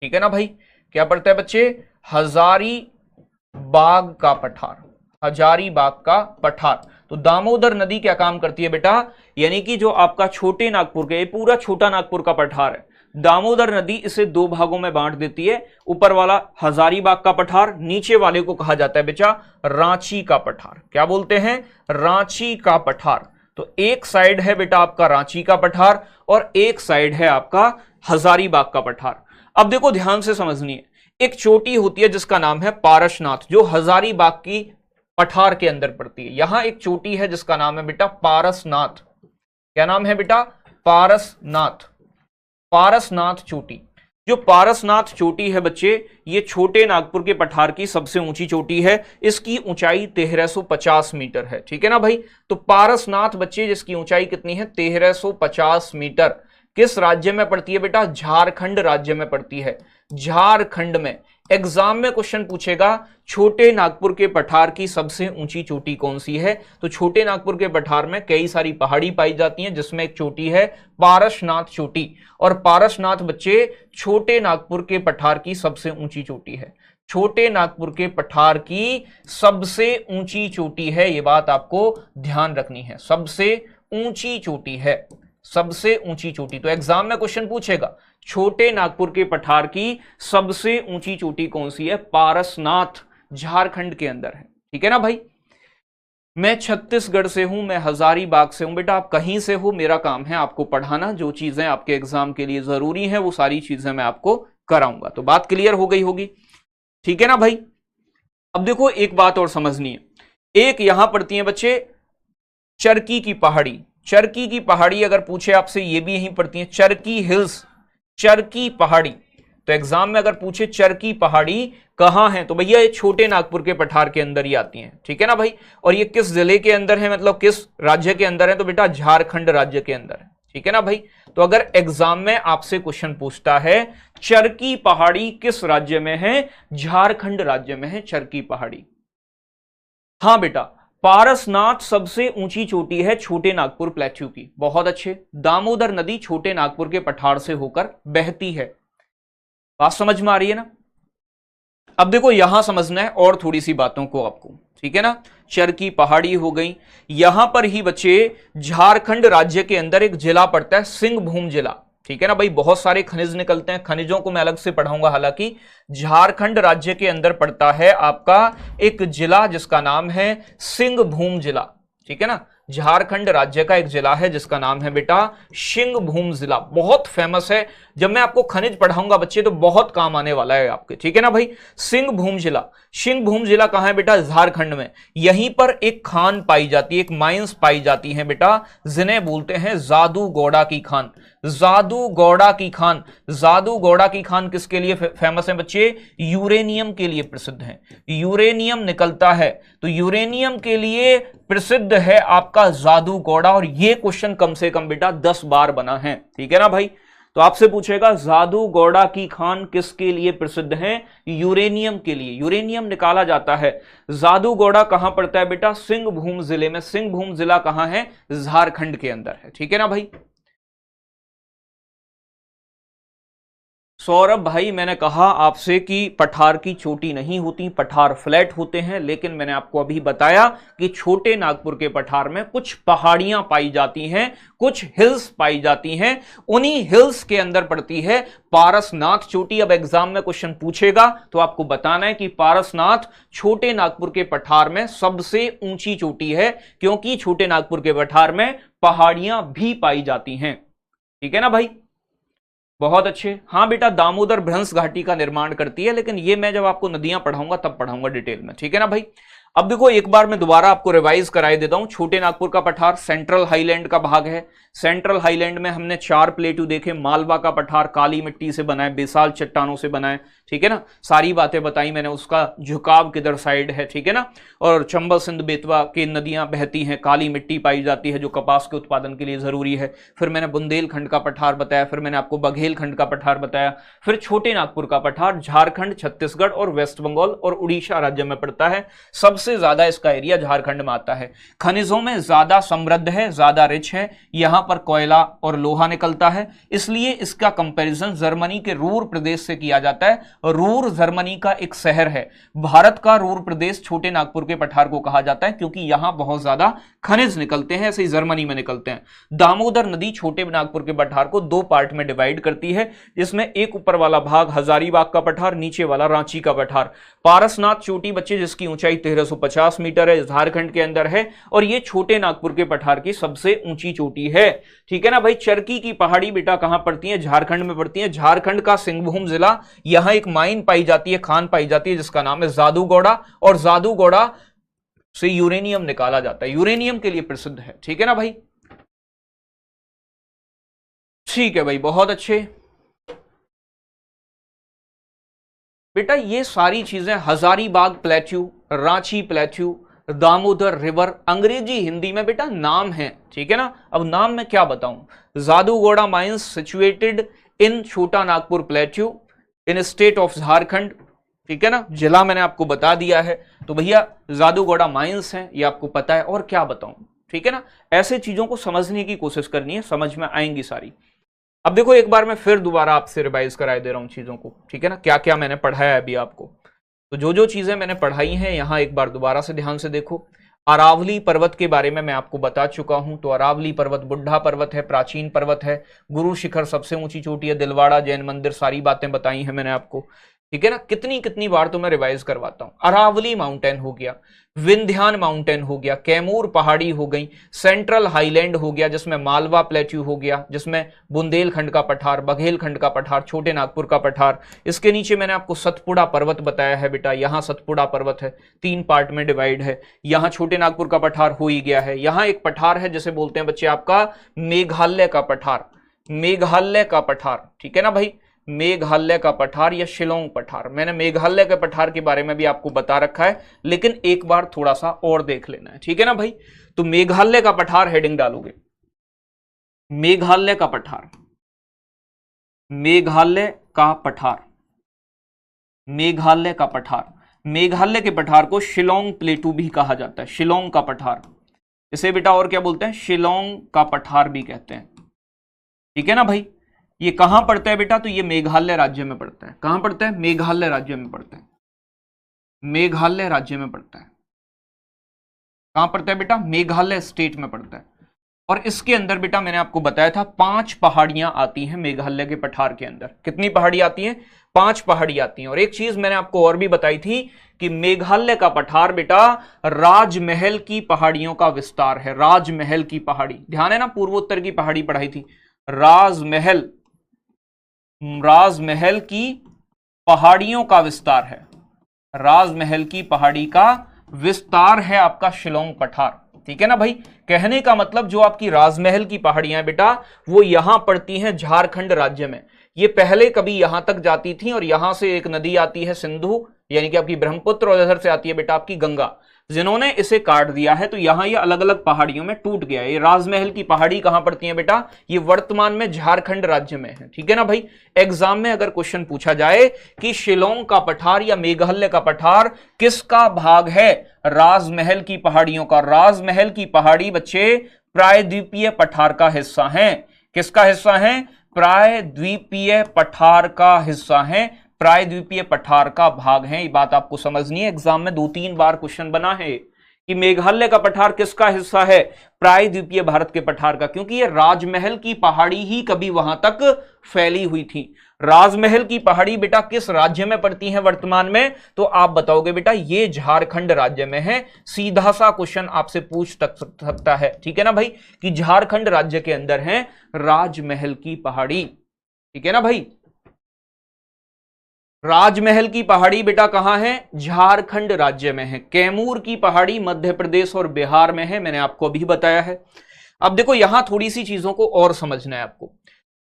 S1: ठीक है ना भाई। क्या पड़ता है बच्चे? हजारीबाग का पठार, हजारीबाग का पठार। तो दामोदर नदी क्या काम करती है बेटा? यानी कि जो आपका छोटे नागपुर के, ये पूरा छोटा नागपुर का पठार है, दामोदर नदी इसे दो भागों में बांट देती है। ऊपर वाला हजारीबाग का पठार, नीचे वाले को कहा जाता है बेटा रांची का पठार। क्या बोलते हैं? रांची का पठार। तो एक साइड है बेटा आपका रांची का पठार और एक साइड है आपका हजारीबाग का पठार। अब देखो ध्यान से समझनी है, एक चोटी होती है जिसका नाम है पारसनाथ, जो हजारीबाग की पठार के अंदर पड़ती है। यहां एक चोटी है जिसका नाम है बेटा पारसनाथ। क्या नाम है बेटा? पारसनाथ, पारसनाथ चोटी। जो पारसनाथ चोटी है बच्चे, ये छोटे नागपुर के पठार की सबसे ऊंची चोटी है। इसकी ऊंचाई 1350 मीटर है। ठीक है ना भाई। तो पारसनाथ बच्चे जिसकी ऊंचाई कितनी है? 1350 मीटर। किस राज्य में पड़ती है बेटा? झारखंड राज्य में पड़ती है, झारखंड में। एग्जाम में क्वेश्चन पूछेगा छोटे नागपुर के पठार की सबसे ऊंची चोटी कौन सी है? तो छोटे नागपुर के पठार में कई सारी पहाड़ी पाई जाती हैं, जिसमें एक चोटी है पारसनाथ चोटी। और पारसनाथ बच्चे छोटे नागपुर के पठार की सबसे ऊंची चोटी है, छोटे नागपुर के पठार की सबसे ऊंची चोटी है। यह बात आपको ध्यान रखनी है, सबसे ऊंची चोटी है, सबसे ऊंची चोटी। तो एग्जाम में क्वेश्चन पूछेगा छोटे नागपुर के पठार की सबसे ऊंची चोटी कौन सी है? पारसनाथ, झारखंड के अंदर है। ठीक है ना भाई। मैं छत्तीसगढ़ से हूं, मैं हजारीबाग से हूं। बेटा आप कहीं से हो, मेरा काम है आपको पढ़ाना, जो चीजें आपके एग्जाम के लिए जरूरी है वो सारी चीजें मैं आपको कराऊंगा। तो बात क्लियर हो गई होगी। ठीक है ना भाई। अब देखो एक बात और समझनी है, एक यहां पड़ती है बच्चे चरकी की पहाड़ी। चरकी की पहाड़ी अगर पूछे आपसे, ये भी यहीं पड़ती है, चरकी हिल्स, चरकी पहाड़ी। तो एग्जाम में अगर पूछे चरकी पहाड़ी कहां है, तो भैया ये छोटे नागपुर के पठार के अंदर ही आती हैं, ठीक है ना भाई। और ये किस जिले के अंदर है, मतलब किस राज्य के अंदर है, तो बेटा झारखंड राज्य के अंदर है, ठीक है ना भाई। तो अगर एग्जाम में आपसे क्वेश्चन पूछता है चरकी पहाड़ी किस राज्य में है, झारखंड राज्य में है चरकी पहाड़ी। हां बेटा, पारसनाथ सबसे ऊंची चोटी है छोटे नागपुर प्लेट्यू की, बहुत अच्छे। दामोदर नदी छोटे नागपुर के पठार से होकर बहती है, बात समझ में आ रही है ना। अब देखो यहां समझना है और थोड़ी सी बातों को आपको, ठीक है ना। चरकी पहाड़ी हो गई, यहां पर ही बच्चे झारखंड राज्य के अंदर एक जिला पड़ता है सिंहभूम जिला, ठीक है ना भाई। बहुत सारे खनिज निकलते हैं, खनिजों को मैं अलग से पढ़ाऊंगा, हालांकि झारखंड राज्य के अंदर पड़ता है आपका एक जिला जिसका नाम है सिंहभूम जिला, ठीक है ना। झारखंड राज्य का एक जिला है जिसका नाम है बेटा सिंहभूम जिला, बहुत फेमस है। जब मैं आपको खनिज पढ़ाऊंगा बच्चे तो बहुत काम आने वाला है आपके, ठीक है ना भाई। सिंहभूम जिला, सिंहभूम जिला कहां है बेटा, झारखंड में। यहीं पर एक खान पाई जाती है, एक माइंस पाई जाती है बेटा, जिन्हें बोलते हैं जादूगौड़ा की खान। जादूगौड़ा की खान, जादूगौड़ा की खान किसके लिए फेमस है बच्चे, यूरेनियम के लिए प्रसिद्ध है। यूरेनियम निकलता है तो यूरेनियम के लिए प्रसिद्ध है आपका जादूगौड़ा, और यह क्वेश्चन कम से कम बेटा 10 बार बना है, ठीक है ना भाई। तो आपसे पूछेगा जादूगौड़ा की खान किसके लिए प्रसिद्ध है, यूरेनियम के लिए, यूरेनियम निकाला जाता है। जादूगौड़ा कहां पड़ता है बेटा, सिंहभूम जिले में। सिंहभूम जिला कहां है, झारखंड के अंदर है, ठीक है ना भाई। सौरभ भाई, मैंने कहा आपसे कि पठार की चोटी नहीं होती, पठार फ्लैट होते हैं, लेकिन मैंने आपको अभी बताया कि छोटे नागपुर के पठार में कुछ पहाड़ियां पाई जाती हैं, कुछ हिल्स पाई जाती हैं। उन्हीं हिल्स के अंदर पड़ती है पारसनाथ चोटी। अब एग्जाम में क्वेश्चन पूछेगा तो आपको बताना है कि पारसनाथ छोटे नागपुर के पठार में सबसे ऊंची चोटी है, क्योंकि छोटे नागपुर के पठार में पहाड़ियां भी पाई जाती हैं, ठीक है ना भाई। बहुत अच्छे। हाँ बेटा, दामोदर भ्रंश घाटी का निर्माण करती है, लेकिन ये मैं जब आपको नदियां पढ़ाऊंगा तब पढ़ाऊंगा डिटेल में, ठीक है ना भाई। अब देखो एक बार मैं दोबारा आपको रिवाइज कराई देता हूं। छोटे नागपुर का पठार सेंट्रल हाईलैंड का भाग है। सेंट्रल हाईलैंड में हमने 4 प्लेटू देखे। मालवा का पठार काली मिट्टी से बना है, बेसाल चट्टानों से बना है, ठीक है ना। सारी बातें बताई मैंने, उसका झुकाव किधर साइड है, ठीक है ना। और चंबल सिंध बेतवा की नदियां बहती हैं, काली मिट्टी पाई जाती है जो कपास के उत्पादन के लिए जरूरी है। फिर मैंने बुंदेलखंड का पठार बताया, फिर मैंने आपको बघेलखंड का पठार बताया, फिर छोटे नागपुर का पठार झारखंड, छत्तीसगढ़ और वेस्ट बंगाल और उड़ीसा राज्य में पड़ता है। सबसे ज्यादा इसका एरिया झारखंड में आता है। खनिजों में ज्यादा समृद्ध है, ज्यादा रिच है। यहां पर कोयला और लोहा निकलता है, इसलिए इसका कंपैरिजन जर्मनी के रूर प्रदेश से किया जाता है। रूर जर्मनी का एक शहर है। भारत का रूर प्रदेश छोटे नागपुर के पठार को कहा जाता है, क्योंकि यहां बहुत ज्यादा खनिज निकलते हैं, ऐसे ही जर्मनी में निकलते हैं। दामोदर नदी छोटे नागपुर के पठार को 2 पार्ट में डिवाइड करती है, जिसमें एक ऊपर वाला भाग हजारीबाग का पठार, नीचे वाला रांची का पठार। पारसनाथ चोटी बच्चे जिसकी ऊंचाई 1350 मीटर है, झारखंड के अंदर है, और यह छोटे नागपुर के पठार की सबसे ऊंची चोटी है, ठीक है ना भाई। चरकी की पहाड़ी बेटा कहां पड़ती है, झारखंड में पड़ती है। झारखंड का सिंहभूम जिला, यहां एक माइन पाई जाती है, खान पाई जाती है जिसका नाम है जादूगौड़ा, और जादूगौड़ा से यूरेनियम निकाला जाता है, यूरेनियम के लिए प्रसिद्ध है, ठीक है ना भाई। ठीक है भाई, बहुत अच्छे बेटा। ये सारी चीजें Hazaribagh plateau, Ranchi plateau, Damodar river, अंग्रेजी हिंदी में बेटा नाम है, ठीक है ना। अब नाम में क्या बताऊं। जादूगौड़ा माइंस सिचुएटेड इन छोटा Nagpur plateau in state of Jharkhand, ठीक है ना। जिला मैंने आपको बता दिया है, तो भैया जादूगौड़ा माइंस है, ये आपको पता है। और क्या बताऊं, ठीक है ना। ऐसे चीजों को समझने की कोशिश करनी है, समझ में आएंगी सारी। अब देखो एक बार मैं फिर दोबारा आपसे रिवाइज कराए दे रहा हूं चीजों को, ठीक है ना, क्या क्या मैंने पढ़ाया अभी आपको। तो जो चीजें मैंने पढ़ाई हैं यहां एक बार दोबारा से ध्यान से देखो। अरावली पर्वत के बारे में मैं आपको बता चुका हूं। तो अरावली पर्वत बुढ़ा पर्वत है, प्राचीन पर्वत है। गुरु शिखर सबसे ऊंची चोटी है, दिलवाड़ा जैन मंदिर, सारी बातें बताई हैं मैंने आपको। ठीक है ना, कितनी कितनी बार तो मैं रिवाइज करवाता हूं। अरावली माउंटेन हो गया, विंध्यान माउंटेन हो गया, कैमूर पहाड़ी हो गई, सेंट्रल हाईलैंड हो गया जिसमें मालवा प्लेट्यू हो गया, जिसमें बुंदेलखंड का पठार, बघेलखंड का पठार, छोटे नागपुर का पठार। इसके नीचे मैंने आपको सतपुड़ा पर्वत बताया है बेटा, यहां सतपुड़ा पर्वत है, 3 पार्ट में डिवाइड है। यहां छोटे नागपुर का पठार हो ही गया है। यहां एक पठार है जिसे बोलते हैं बच्चे आपका मेघालय का पठार, मेघालय का पठार, ठीक है ना भाई, मेघालय का पठार या शिलोंग पठार। मैंने मेघालय के पठार के बारे में भी आपको बता रखा है, लेकिन एक बार थोड़ा सा और देख लेना है, ठीक है ना भाई। तो मेघालय का पठार हेडिंग डालोगे, मेघालय का पठार, मेघालय का पठार, मेघालय का पठार। मेघालय के पठार को शिलोंग प्लेटू भी कहा जाता है, शिलोंग का पठार। इसे बेटा और क्या बोलते हैं, शिलोंग का पठार भी कहते हैं, ठीक है ना भाई। ये कहां पड़ता है बेटा, तो ये मेघालय राज्य में पड़ता है। कहां पड़ता है, मेघालय राज्य में पड़ता है, मेघालय राज्य में पड़ता है। कहां पड़ता है बेटा, मेघालय स्टेट में पड़ता है। और इसके अंदर बेटा मैंने आपको बताया था 5 पहाड़ियां आती हैं मेघालय के पठार के अंदर। कितनी पहाड़ी आती हैं, 5 पहाड़ी आती हैं। और एक चीज मैंने आपको और भी बताई थी कि मेघालय का पठार बेटा राजमहल की पहाड़ियों का विस्तार है, राजमहल की पहाड़ी। ध्यान है ना, पूर्वोत्तर की पहाड़ी पढ़ाई थी, राजमहल, राजमहल की पहाड़ियों का विस्तार है, राजमहल की पहाड़ी का विस्तार है आपका शिलोंग पठार, ठीक है ना भाई। कहने का मतलब जो आपकी राजमहल की पहाड़ियां हैं बेटा वो यहां पड़ती हैं झारखंड राज्य में। ये पहले कभी यहां तक जाती थी और यहां से एक नदी आती है सिंधु यानी कि आपकी ब्रह्मपुत्र, और इधर से आती है बेटा आपकी गंगा। जिन्होंने इसे काट दिया है तो यहां ये अलग अलग पहाड़ियों में टूट गया है। ये राजमहल की पहाड़ी कहां पड़ती है बेटा, ये वर्तमान में झारखंड राज्य में है, ठीक है ना भाई। एग्जाम में अगर क्वेश्चन पूछा जाए कि शिलोंग का पठार या मेघालय का पठार किसका भाग है, राजमहल की पहाड़ियों का। राजमहल की पहाड़ी बच्चे प्रायद्वीपीय पठार का हिस्सा है। किसका हिस्सा है, प्रायद्वीपीय पठार का हिस्सा है, प्रायद्वीपीय पठार का भाग है। ये बात आपको समझनी है, एग्जाम में 2-3 बार क्वेश्चन बना है कि मेघालय का पठार किसका हिस्सा है, प्रायद्वीपीय भारत के पठार का, क्योंकि ये राजमहल की पहाड़ी ही कभी वहां तक फैली हुई थी। राजमहल की पहाड़ी बेटा किस राज्य में पड़ती है वर्तमान में, तो आप बताओगे बेटा ये झारखंड राज्य में है। सीधा सा क्वेश्चन आपसे पूछ सकता है, ठीक है ना भाई, कि झारखंड राज्य के अंदर है राजमहल की पहाड़ी, ठीक है ना भाई। राजमहल की पहाड़ी बेटा कहां है, झारखंड राज्य में है। कैमूर की पहाड़ी मध्य प्रदेश और बिहार में है, मैंने आपको अभी बताया है। अब देखो यहां थोड़ी सी चीजों को और समझना है आपको।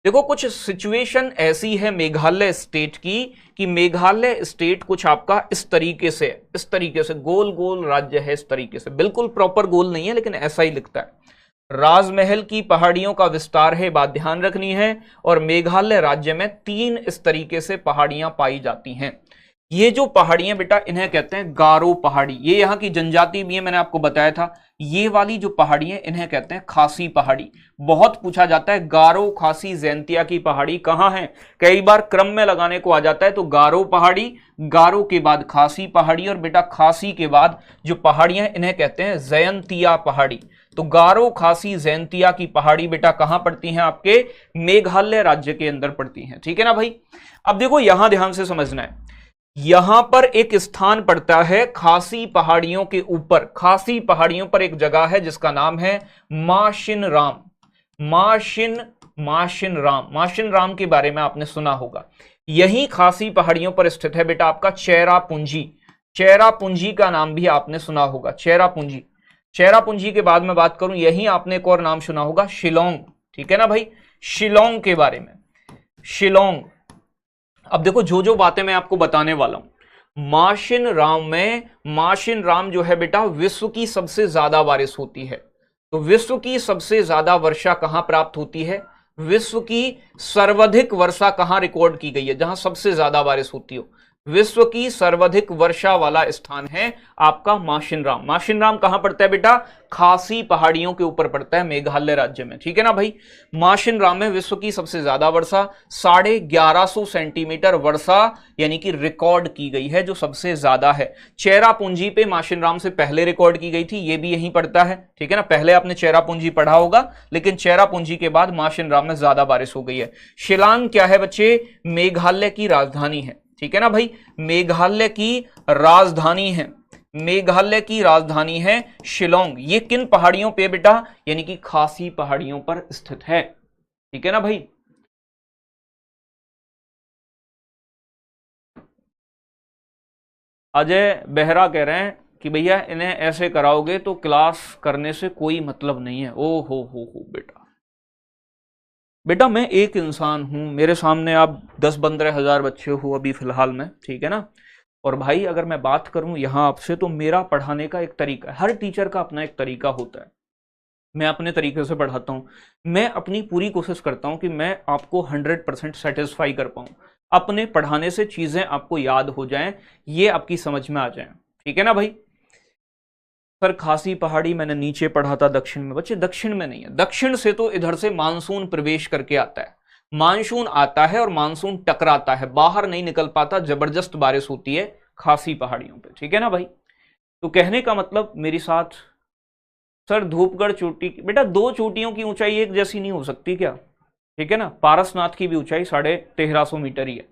S1: देखो कुछ सिचुएशन ऐसी है मेघालय स्टेट की कि मेघालय स्टेट कुछ आपका इस तरीके से गोल गोल राज्य है, इस तरीके से, बिल्कुल प्रॉपर गोल नहीं है लेकिन ऐसा ही लिखता है। राजमहल की पहाड़ियों का विस्तार है, बात ध्यान रखनी है। और मेघालय राज्य में 3 इस तरीके से पहाड़ियां पाई जाती हैं। ये जो पहाड़ियां बेटा इन्हें कहते हैं गारो पहाड़ी। ये यहाँ की जनजाति भी है, मैंने आपको बताया था। ये वाली जो पहाड़ियां इन्हें कहते हैं खासी पहाड़ी। बहुत पूछा जाता है गारो खासी जैंतिया की पहाड़ी कहाँ है, कई बार क्रम में लगाने को आ जाता है। तो गारो पहाड़ी, गारो के बाद खासी पहाड़ी, और बेटा खासी के बाद जो पहाड़ियां इन्हें कहते हैं जयंतिया पहाड़ी। तो गारो खासी जैंतिया की पहाड़ी बेटा कहां पड़ती हैं, आपके मेघालय राज्य के अंदर पड़ती हैं, ठीक है ना भाई। अब देखो यहां ध्यान से समझना है, यहां पर एक स्थान पड़ता है खासी पहाड़ियों के ऊपर। खासी पहाड़ियों पर एक जगह है जिसका नाम है माशिन राम। माशिन राम के बारे में आपने सुना होगा। यही खासी पहाड़ियों पर स्थित है बेटा आपका चेरापूंजी। चेरापूंजी का नाम भी आपने सुना होगा, चेरापूंजी। चेरापूंजी के बाद में बात करूं, यही आपने एक और नाम सुना होगा शिलोंग, ठीक है ना भाई, शिलोंग के बारे में, शिलोंग। अब देखो जो जो बातें मैं आपको बताने वाला हूं, माशिन राम में, माशिन राम जो है बेटा विश्व की सबसे ज्यादा बारिश होती है। तो विश्व की सबसे ज्यादा वर्षा कहां प्राप्त होती है, विश्व की सर्वाधिक वर्षा कहां रिकॉर्ड की गई है, जहां सबसे ज्यादा बारिश होती हो। विश्व की सर्वाधिक वर्षा वाला स्थान है आपका माशिन राम। माशिन राम कहां पड़ता है बेटा, खासी पहाड़ियों के ऊपर पड़ता है मेघालय राज्य में, ठीक है ना भाई। माशिन राम में विश्व की सबसे ज्यादा वर्षा 1150 सेंटीमीटर वर्षा यानी कि रिकॉर्ड की गई है, जो सबसे ज्यादा है। चेरापूंजी पे माशिन राम से पहले रिकॉर्ड की गई थी, ये भी यहीं पड़ता है, ठीक है ना। पहले आपने चेरापूंजी पढ़ा होगा, लेकिन चेरापूंजी के बाद माशिन राम में ज्यादा बारिश हो गई है। शिलांग क्या है बच्चे, मेघालय की राजधानी है, ठीक है ना भाई। मेघालय की राजधानी है, मेघालय की राजधानी है शिलोंग। ये किन पहाड़ियों पे बेटा, यानी कि खासी पहाड़ियों पर स्थित है, ठीक है ना भाई। अजय बेहरा कह रहे हैं कि भैया इन्हें ऐसे कराओगे तो क्लास करने से कोई मतलब नहीं है। ओ हो बेटा, बेटा मैं एक इंसान हूं, मेरे सामने आप 10-15 हजार बच्चे हो अभी फिलहाल में, ठीक है ना। और भाई अगर मैं बात करूं यहां आपसे, तो मेरा पढ़ाने का एक तरीका है, हर टीचर का अपना एक तरीका होता है। मैं अपने तरीके से पढ़ाता हूं, मैं अपनी पूरी कोशिश करता हूं कि मैं आपको 100% सेटिस्फाई कर पाऊं, अपने पढ़ाने से चीजें आपको याद हो जाएं, ये आपकी समझ में आ जाएं, ठीक है ना भाई। सर खासी पहाड़ी मैंने नीचे पढ़ा था दक्षिण में, बच्चे दक्षिण में नहीं है, दक्षिण से तो इधर से मानसून प्रवेश करके आता है, मानसून आता है और मानसून टकराता है, बाहर नहीं निकल पाता, जबरदस्त बारिश होती है खासी पहाड़ियों पे, ठीक है ना भाई। तो कहने का मतलब मेरी साथ, सर धूपगढ़ चोटी, बेटा दो चोटियों की ऊंचाई एक जैसी नहीं हो सकती क्या, ठीक है ना। पारसनाथ की भी ऊंचाई 1350 मीटर ही है।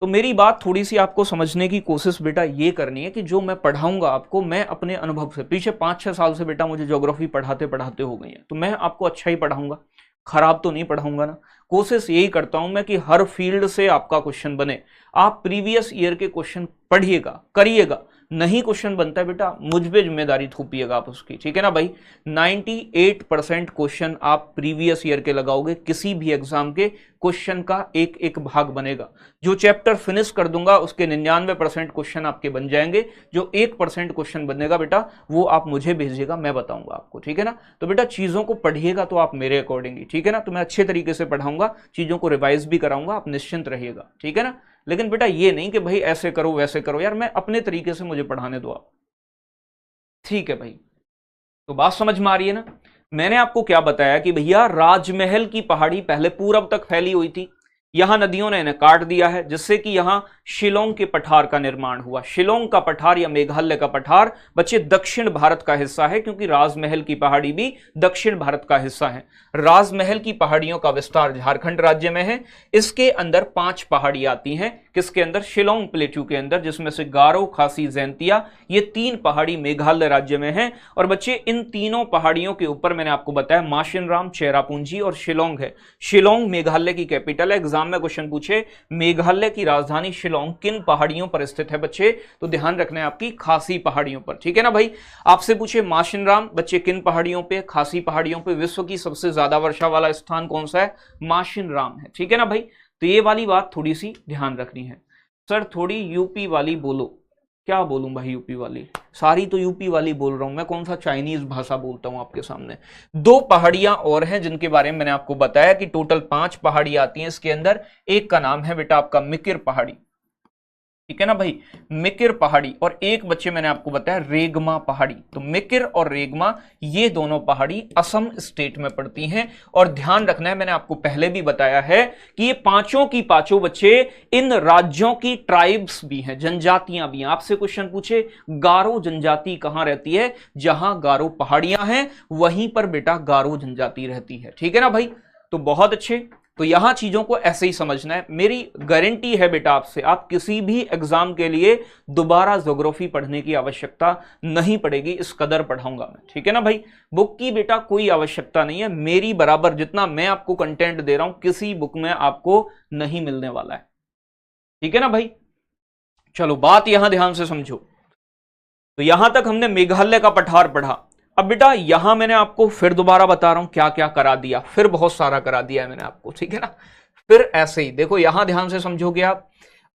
S1: तो मेरी बात थोड़ी सी आपको समझने की कोशिश बेटा ये करनी है कि जो मैं पढ़ाऊंगा आपको, मैं अपने अनुभव से, पीछे 5-6 साल से बेटा मुझे ज्योग्राफी पढ़ाते पढ़ाते हो गई है, तो मैं आपको अच्छा ही पढ़ाऊंगा, खराब तो नहीं पढ़ाऊंगा ना। कोशिश यही करता हूं मैं कि हर फील्ड से आपका क्वेश्चन बने। आप प्रीवियस ईयर के क्वेश्चन पढ़िएगा, करिएगा, नहीं क्वेश्चन बनता है बेटा मुझ पे जिम्मेदारी थोपिएगा आप उसकी, ठीक है ना भाई। 98% क्वेश्चन आप प्रीवियस ईयर के लगाओगे, किसी भी एग्जाम के क्वेश्चन का एक एक भाग बनेगा। जो चैप्टर फिनिश कर दूंगा उसके 99% क्वेश्चन आपके बन जाएंगे, जो 1% क्वेश्चन बनेगा बेटा वो आप मुझे भेजिएगा, मैं बताऊंगा आपको, ठीक है ना। तो बेटा चीजों को पढ़िएगा तो आप मेरे अकॉर्डिंग, ठीक है ना। तो मैं अच्छे तरीके से पढ़ाऊंगा, चीजों को रिवाइज भी कराऊंगा, आप निश्चिंत रहिएगा, ठीक है ना। लेकिन बेटा ये नहीं कि भाई ऐसे करो वैसे करो, यार मैं अपने तरीके से मुझे पढ़ाने दो आप, ठीक है भाई। तो बात समझ में आ रही है ना। मैंने आपको क्या बताया कि भैया राजमहल की पहाड़ी पहले पूरब तक फैली हुई थी, यहां नदियों ने इन्हें काट दिया है, जिससे कि यहां शिलोंग के पठार का निर्माण हुआ। शिलोंग का पठार या मेघालय का पठार बच्चे दक्षिण भारत का हिस्सा है, क्योंकि राजमहल की पहाड़ी भी दक्षिण भारत का हिस्सा है। राजमहल की पहाड़ियों का विस्तार झारखंड राज्य में है। इसके अंदर 5 पहाड़ी आती हैं, किसके अंदर, शिलोंग प्लेटू के अंदर, जिसमें से गारो, खासी, जैंतिया, ये 3 पहाड़ी मेघालय राज्य में है। और बच्चे इन तीनों पहाड़ियों के ऊपर मैंने आपको बताया माशिनराम, चेरापूंजी और शिलोंग है। शिलोंग मेघालय की कैपिटल है। एग्जाम में क्वेश्चन पूछे मेघालय की राजधानी शिलोंग किन पहाड़ियों पर स्थित है बच्चे, तो ध्यान रखना है आपकी खासी पहाड़ियों पर, ठीक है ना भाई। आपसे पूछे माशिनराम, बच्चे किन पहाड़ियों पे, खासी पहाड़ियों पे। विश्व की सबसे ज्यादा वर्षा वाला स्थान कौन सा है, माशिनराम है, ठीक है ना भाई। तो ये वाली बात थोड़ी सी ध्यान रखनी है। सर थोड़ी यूपी वाली बोलो, क्या बोलूं भाई यूपी वाली, सारी तो यूपी वाली बोल रहा हूं मैं, कौन सा चाइनीज भाषा बोलता हूं आपके सामने। 2 पहाड़ियां और हैं जिनके बारे में मैंने आपको बताया कि टोटल 5 पहाड़ियां आती हैं इसके अंदर। एक का नाम है बेटा आपका मिकिर पहाड़ी, ठीक है ना भाई, मिकिर पहाड़ी। और एक बच्चे मैंने आपको बताया रेगमा पहाड़ी। तो मिकिर और रेगमा ये दोनों पहाड़ी असम स्टेट में पड़ती हैं। और ध्यान रखना है, मैंने आपको पहले भी बताया है कि ये पांचों की पांचों बच्चे इन राज्यों की ट्राइब्स भी हैं, जनजातियां भी हैं। आपसे क्वेश्चन पूछे गारो जनजाति कहां रहती है, जहां गारो पहाड़ियां हैं वहीं पर बेटा गारो जनजाति रहती है, ठीक है ना भाई। तो बहुत अच्छे, तो यहां चीजों को ऐसे ही समझना है। मेरी गारंटी है बेटा आपसे, आप किसी भी एग्जाम के लिए दोबारा ज्योग्राफी पढ़ने की आवश्यकता नहीं पड़ेगी, इस कदर पढ़ाऊंगा मैं, ठीक है ना भाई। बुक की बेटा कोई आवश्यकता नहीं है, मेरी बराबर जितना मैं आपको कंटेंट दे रहा हूं किसी बुक में आपको नहीं मिलने वाला है, ठीक है ना भाई। चलो बात यहां ध्यान से समझो। तो यहां तक हमने मेघालय का पठार पढ़ा। अब बेटा यहां मैंने आपको फिर दोबारा बता रहा हूं क्या क्या करा दिया, फिर बहुत सारा करा दिया है मैंने आपको, ठीक है ना। फिर ऐसे ही देखो, यहां ध्यान से समझोगे आप।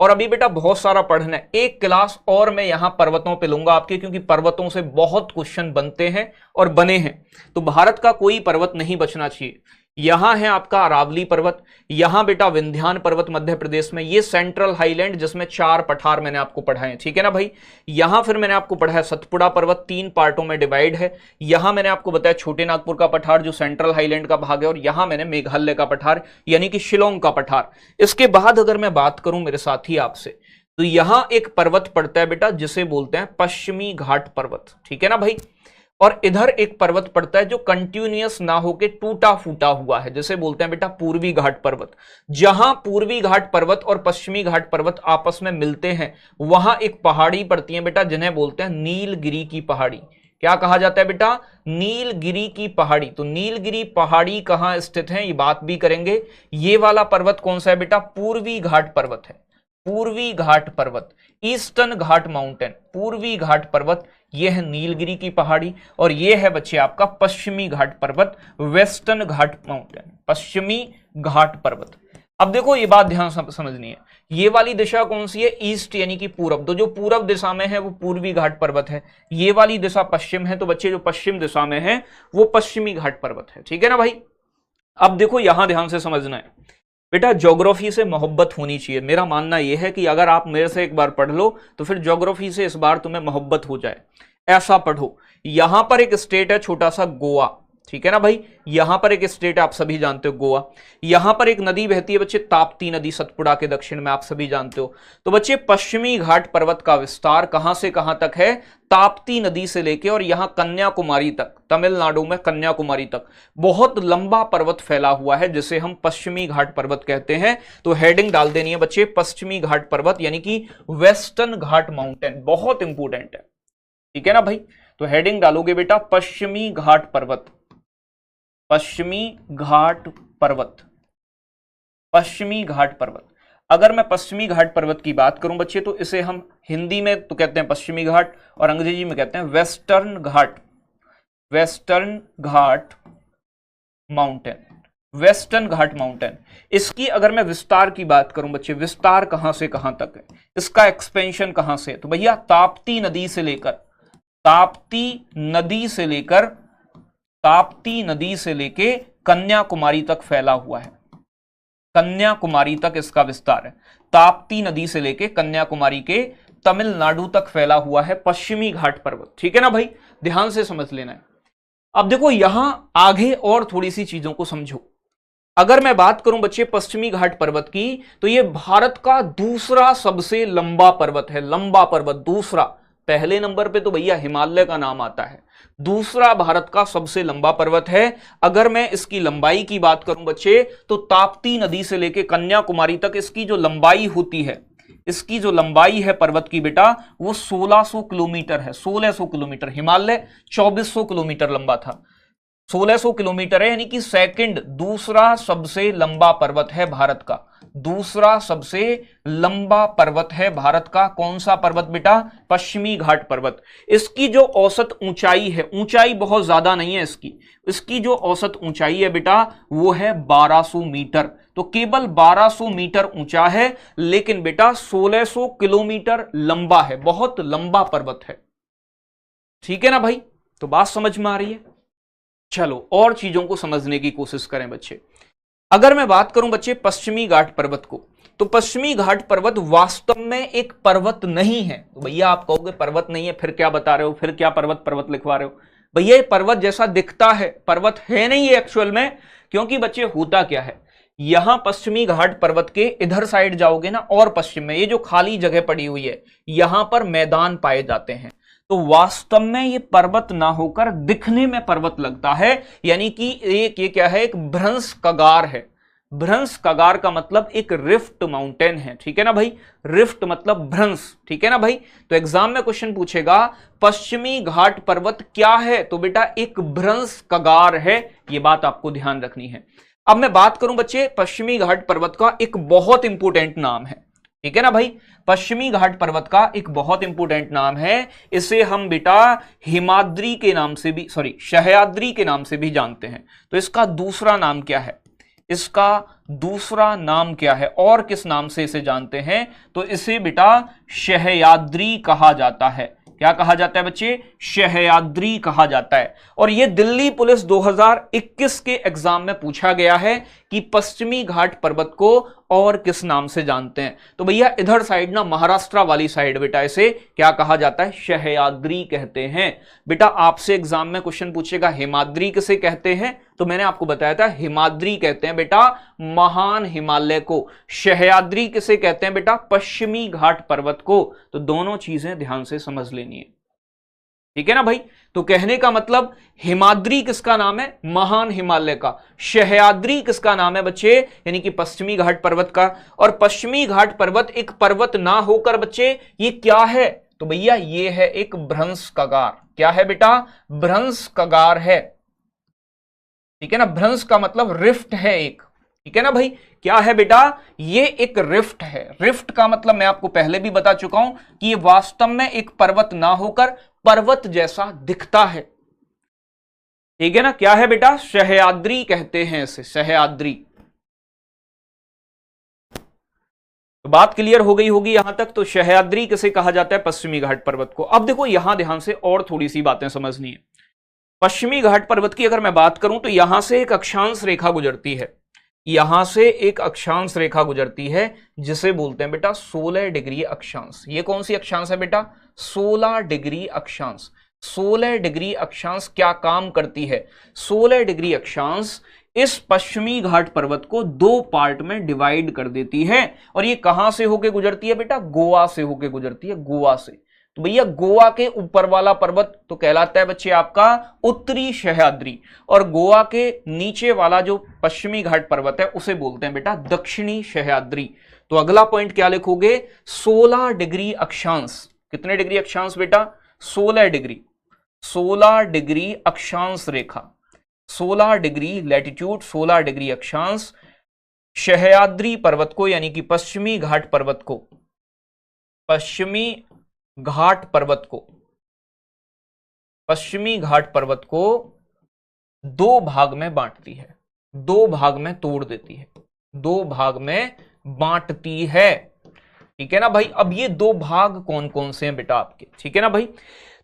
S1: और अभी बेटा बहुत सारा पढ़ना है, एक क्लास और मैं यहां पर्वतों पे लूंगा आपके, क्योंकि पर्वतों से बहुत क्वेश्चन बनते हैं और बने हैं। तो भारत का कोई पर्वत नहीं बचना चाहिए। यहां है आपका अरावली पर्वत, यहां बेटा विंध्यान पर्वत मध्य प्रदेश में, ये सेंट्रल हाईलैंड जिसमें 4 पठार मैंने आपको पढ़ाए, ठीक है ना भाई। यहां फिर मैंने आपको पढ़ाया सतपुड़ा पर्वत, 3 पार्टों में डिवाइड है। यहां मैंने आपको बताया छोटे नागपुर का पठार जो सेंट्रल हाईलैंड का भाग है। और यहां मैंने मेघालय का पठार यानी कि शिलोंग का पठार। इसके बाद अगर मैं बात करूं मेरे साथी आपसे, तो यहां एक पर्वत पड़ता है बेटा जिसे बोलते हैं पश्चिमी घाट पर्वत, ठीक है ना भाई। और इधर एक पर्वत पड़ता है जो कंटिन्यूअस ना होके टूटा फूटा हुआ है, जैसे बोलते हैं बेटा पूर्वी घाट पर्वत। जहां पूर्वी घाट पर्वत और पश्चिमी घाट पर्वत आपस में मिलते हैं वहां एक पहाड़ी पड़ती है बेटा, जिन्हें बोलते हैं नीलगिरी की पहाड़ी। क्या कहा जाता है बेटा? नीलगिरी की पहाड़ी। तो नीलगिरी पहाड़ी कहां स्थित है, ये बात भी करेंगे। ये वाला पर्वत कौन सा है बेटा? पूर्वी घाट पर्वत है, पूर्वी घाट पर्वत, ईस्टर्न घाट माउंटेन, पूर्वी घाट पर्वत, यह है नीलगिरी की पहाड़ी। और यह है बच्चे आपका पश्चिमी घाट पर्वत, वेस्टर्न घाट माउंटेन, पश्चिमी घाट पर्वत। अब देखो ये बात ध्यान समझनी है, ये वाली दिशा कौन सी है? ईस्ट यानी कि पूरब। तो जो पूरब दिशा में है वो पूर्वी घाट पर्वत है, ये वाली दिशा पश्चिम है, तो बच्चे जो पश्चिम दिशा में है वो पश्चिमी घाट पर्वत है। ठीक है ना भाई? अब देखो यहां ध्यान से समझना है बेटा, ज्योग्राफी से मोहब्बत होनी चाहिए। मेरा मानना यह है कि अगर आप मेरे से एक बार पढ़ लो तो फिर ज्योग्राफी से इस बार तुम्हें मोहब्बत हो जाए। ऐसा पढ़ो, यहां पर एक स्टेट है छोटा सा गोवा, ठीक है ना भाई? यहां पर एक स्टेट आप सभी जानते हो गोवा। यहां पर एक नदी बहती है बच्चे, ताप्ती नदी, सतपुड़ा के दक्षिण में, आप सभी जानते हो। तो बच्चे पश्चिमी घाट पर्वत का विस्तार कहां से कहां तक है? ताप्ती नदी से लेके और यहां कन्याकुमारी तक, तमिलनाडु में कन्याकुमारी तक बहुत लंबा पर्वत फैला हुआ है, जिसे हम पश्चिमी घाट पर्वत कहते हैं। तो हेडिंग डाल देनी है बच्चे, पश्चिमी घाट पर्वत यानी कि वेस्टर्न घाट माउंटेन, बहुत इंपॉर्टेंट है। ठीक है ना भाई? तो हेडिंग डालोगे बेटा पश्चिमी घाट पर्वत, पश्चिमी घाट पर्वत, पश्चिमी घाट पर्वत। अगर मैं पश्चिमी घाट पर्वत की बात करूं बच्चे तो इसे हम हिंदी में तो कहते हैं पश्चिमी घाट और अंग्रेजी में कहते हैं वेस्टर्न घाट, वेस्टर्न घाट माउंटेन, वेस्टर्न घाट माउंटेन। इसकी अगर मैं विस्तार की बात करूं बच्चे, विस्तार कहां से कहां तक है, इसका एक्सपेंशन कहां से है? तो भैया ताप्ती नदी से लेकर, ताप्ती नदी से लेकर, ताप्ती नदी से लेके कन्याकुमारी तक फैला हुआ है, कन्याकुमारी तक इसका विस्तार है। ताप्ती नदी से लेके कन्याकुमारी के तमिलनाडु तक फैला हुआ है पश्चिमी घाट पर्वत। ठीक है ना भाई? ध्यान से समझ लेना है। अब देखो यहां आगे और थोड़ी सी चीजों को समझो। अगर मैं बात करूं बच्चे पश्चिमी घाट पर्वत की, तो यह भारत का दूसरा सबसे लंबा पर्वत है, लंबा पर्वत दूसरा। पहले नंबर पे तो भैया हिमालय का नाम आता है, दूसरा भारत का सबसे लंबा पर्वत है। अगर मैं इसकी लंबाई की बात करूं बच्चे, तो ताप्ती नदी से लेकर कन्याकुमारी तक इसकी जो लंबाई होती है, इसकी जो लंबाई है पर्वत की बेटा, वो 1600 किलोमीटर है, 1600 किलोमीटर। हिमालय 2400 किलोमीटर लंबा था, 1600 किलोमीटर है, यानी कि सेकंड दूसरा सबसे लंबा पर्वत है भारत का, दूसरा सबसे लंबा पर्वत है भारत का। कौन सा पर्वत बेटा? पश्चिमी घाट पर्वत। इसकी जो औसत ऊंचाई है, ऊंचाई बहुत ज्यादा नहीं है इसकी, इसकी जो औसत ऊंचाई है बेटा वो है 1200 मीटर। तो केवल 1200 मीटर ऊंचा है, लेकिन बेटा 1600 किलोमीटर लंबा है, बहुत लंबा पर्वत है। ठीक है ना भाई? तो बात समझ में आ रही है? चलो और चीजों को समझने की कोशिश करें बच्चे। अगर मैं बात करूं बच्चे पश्चिमी घाट पर्वत को, तो पश्चिमी घाट पर्वत वास्तव में एक पर्वत नहीं है। तो भैया आप कहोगे पर्वत नहीं है, फिर क्या बता रहे हो, फिर क्या पर्वत पर्वत लिखवा रहे हो? भैया ये पर्वत जैसा दिखता है, पर्वत है नहीं है एक्चुअल में। क्योंकि बच्चे होता क्या है, यहां पश्चिमी घाट पर्वत के इधर साइड जाओगे ना, और पश्चिम में ये जो खाली जगह पड़ी हुई है, यहां पर मैदान पाए जाते हैं। तो वास्तव में ये पर्वत ना होकर दिखने में पर्वत लगता है, यानी कि एक ये क्या है, एक भ्रंश कगार है। भ्रंश कगार का मतलब एक रिफ्ट माउंटेन है। ठीक है ना भाई? रिफ्ट मतलब भ्रंश। ठीक है ना भाई? तो एग्जाम में क्वेश्चन पूछेगा पश्चिमी घाट पर्वत क्या है, तो बेटा एक भ्रंश कगार है। ये बात आपको ध्यान रखनी है। अब मैं बात करूं बच्चे पश्चिमी घाट पर्वत का एक बहुत इंपॉर्टेंट नाम है। ठीक है ना भाई? पश्चिमी घाट पर्वत का एक बहुत इंपॉर्टेंट नाम है, इसे हम बेटा हिमाद्री के नाम से भी, सह्याद्री के नाम से भी जानते हैं। तो इसका दूसरा नाम क्या है? इसका दूसरा नाम क्या है और किस नाम से इसे जानते हैं? तो इसे बेटा सह्याद्री कहा जाता है। क्या कहा जाता है बच्चे? सह्याद्री कहा जाता है। और यह दिल्ली पुलिस 2021 के एग्जाम में पूछा गया है कि पश्चिमी घाट पर्वत को और किस नाम से जानते हैं। तो भैया इधर साइड ना, महाराष्ट्र वाली साइड बेटा इसे क्या कहा जाता है? सह्याद्री कहते हैं। बेटा आपसे एग्जाम में क्वेश्चन पूछेगा हिमाद्री किसे कहते हैं, तो मैंने आपको बताया था हिमाद्री कहते हैं बेटा महान हिमालय को। सह्याद्री किसे कहते हैं बेटा? पश्चिमी घाट पर्वत को। तो दोनों चीजें ध्यान से समझ लेनी है। ठीक है ना भाई। तो कहने का मतलब हिमाद्री किसका नाम है? महान हिमालय का। सह्याद्री किसका नाम है बच्चे? यानी कि पश्चिमी घाट पर्वत का। और पश्चिमी घाट पर्वत एक पर्वत ना होकर बच्चे ये क्या है? तो भैया ये है एक भ्रंश कगार। क्या है बेटा? भ्रंश कगार है। ठीक है ना, भ्रंश का मतलब रिफ्ट है एक। ठीक है ना भाई, क्या है बेटा? ये एक रिफ्ट है। रिफ्ट का मतलब मैं आपको पहले भी बता चुका हूं कि ये वास्तव में एक पर्वत ना होकर पर्वत जैसा दिखता है। ठीक है ना, क्या है बेटा? सह्याद्री कहते हैं इसे, सह्याद्री। तो बात क्लियर हो गई होगी यहां तक। तो सह्याद्री किसे कहा जाता है? पश्चिमी घाट पर्वत को। अब देखो यहां ध्यान से और थोड़ी सी बातें समझनी है। पश्चिमी घाट पर्वत की अगर मैं बात करूं तो यहां से एक अक्षांश रेखा गुजरती है। यहां से एक अक्षांश रेखा गुजरती है जिसे बोलते हैं बेटा 16 डिग्री अक्षांश। ये कौन सी अक्षांश है बेटा? 16 डिग्री अक्षांश। 16 डिग्री अक्षांश क्या काम करती है? 16 डिग्री अक्षांश इस पश्चिमी घाट पर्वत को दो पार्ट में डिवाइड कर देती है। और ये कहां से होके गुजरती है बेटा? गोवा से होके गुजरती है, गोवा से। तो भैया गोवा के ऊपर वाला पर्वत तो कहलाता है बच्चे आपका उत्तरी सह्याद्री, और गोवा के नीचे वाला जो पश्चिमी घाट पर्वत है उसे बोलते हैं बेटा दक्षिणी सह्याद्री। तो अगला पॉइंट क्या लिखोगे? 16 डिग्री अक्षांश। कितने डिग्री अक्षांश बेटा? 16 डिग्री। 16 डिग्री अक्षांश रेखा, 16 डिग्री लैटिट्यूड, 16 डिग्री अक्षांश सह्याद्री पर्वत को यानी कि पश्चिमी घाट पर्वत को, पश्चिमी घाट पर्वत को, पश्चिमी घाट पर्वत को दो भाग में बांटती है, दो भाग में तोड़ देती है, दो भाग में बांटती है। ठीक है ना भाई। अब ये दो भाग कौन कौन से हैं बेटा आपके? ठीक है ना भाई।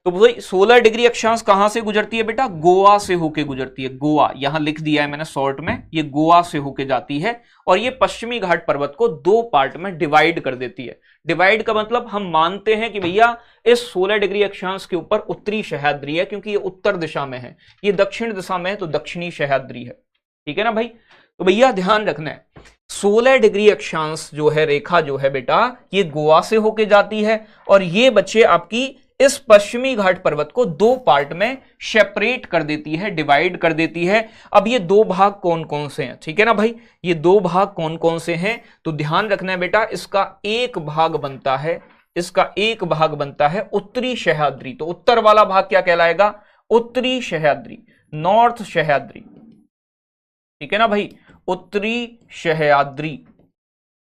S1: तो भाई 16 डिग्री अक्षांश कहां से गुजरती है बेटा? गोवा से होके गुजरती है। गोवा यहां लिख दिया है मैंने शॉर्ट में, ये गोवा से होके जाती है और ये पश्चिमी घाट पर्वत को दो पार्ट में डिवाइड कर देती है। डिवाइड का मतलब हम मानते हैं कि भैया इस 16 डिग्री अक्षांश के ऊपर उत्तरी सह्याद्री है क्योंकि ये उत्तर दिशा में है, ये दक्षिण दिशा में है तो दक्षिणी सह्याद्री है। ठीक है ना भाई। तो भैया ध्यान रखना है 16 डिग्री अक्षांश जो है रेखा जो है बेटा ये गोवा से होके जाती है और ये बच्चे आपकी इस पश्चिमी घाट पर्वत को दो पार्ट में सेपरेट कर देती है, डिवाइड कर देती है। अब ये दो भाग कौन कौन से हैं? ठीक है ना भाई, ये दो भाग कौन कौन से हैं? तो ध्यान रखना है बेटा, इसका एक भाग बनता है, इसका एक भाग बनता है उत्तरी सह्याद्री। तो उत्तर वाला भाग क्या कहलाएगा? उत्तरी सह्याद्री, नॉर्थ सह्याद्री। ठीक है ना भाई, उत्तरी सह्याद्री।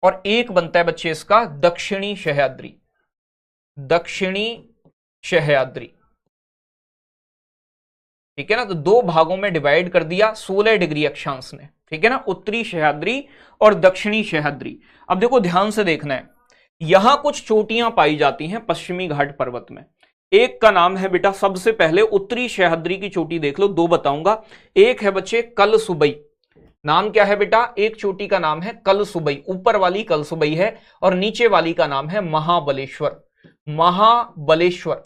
S1: और एक बनता है बच्चे इसका दक्षिणी सह्याद्री, दक्षिणी सह्याद्री। ठीक है ना। तो दो भागों में डिवाइड कर दिया 16 डिग्री अक्षांश ने। ठीक है ना, उत्तरी सह्याद्री और दक्षिणी सह्याद्री। अब देखो ध्यान से देखना है, यहां कुछ चोटियां पाई जाती हैं पश्चिमी घाट पर्वत में। एक का नाम है बेटा, सबसे पहले उत्तरी सह्याद्री की चोटी देख लो, दो बताऊंगा। एक है बच्चे कलसुबई। नाम क्या है बेटा? एक चोटी का नाम है कलसुबई, ऊपर वाली कलसुबई है और नीचे वाली का नाम है महाबलेश्वर। महाबलेश्वर,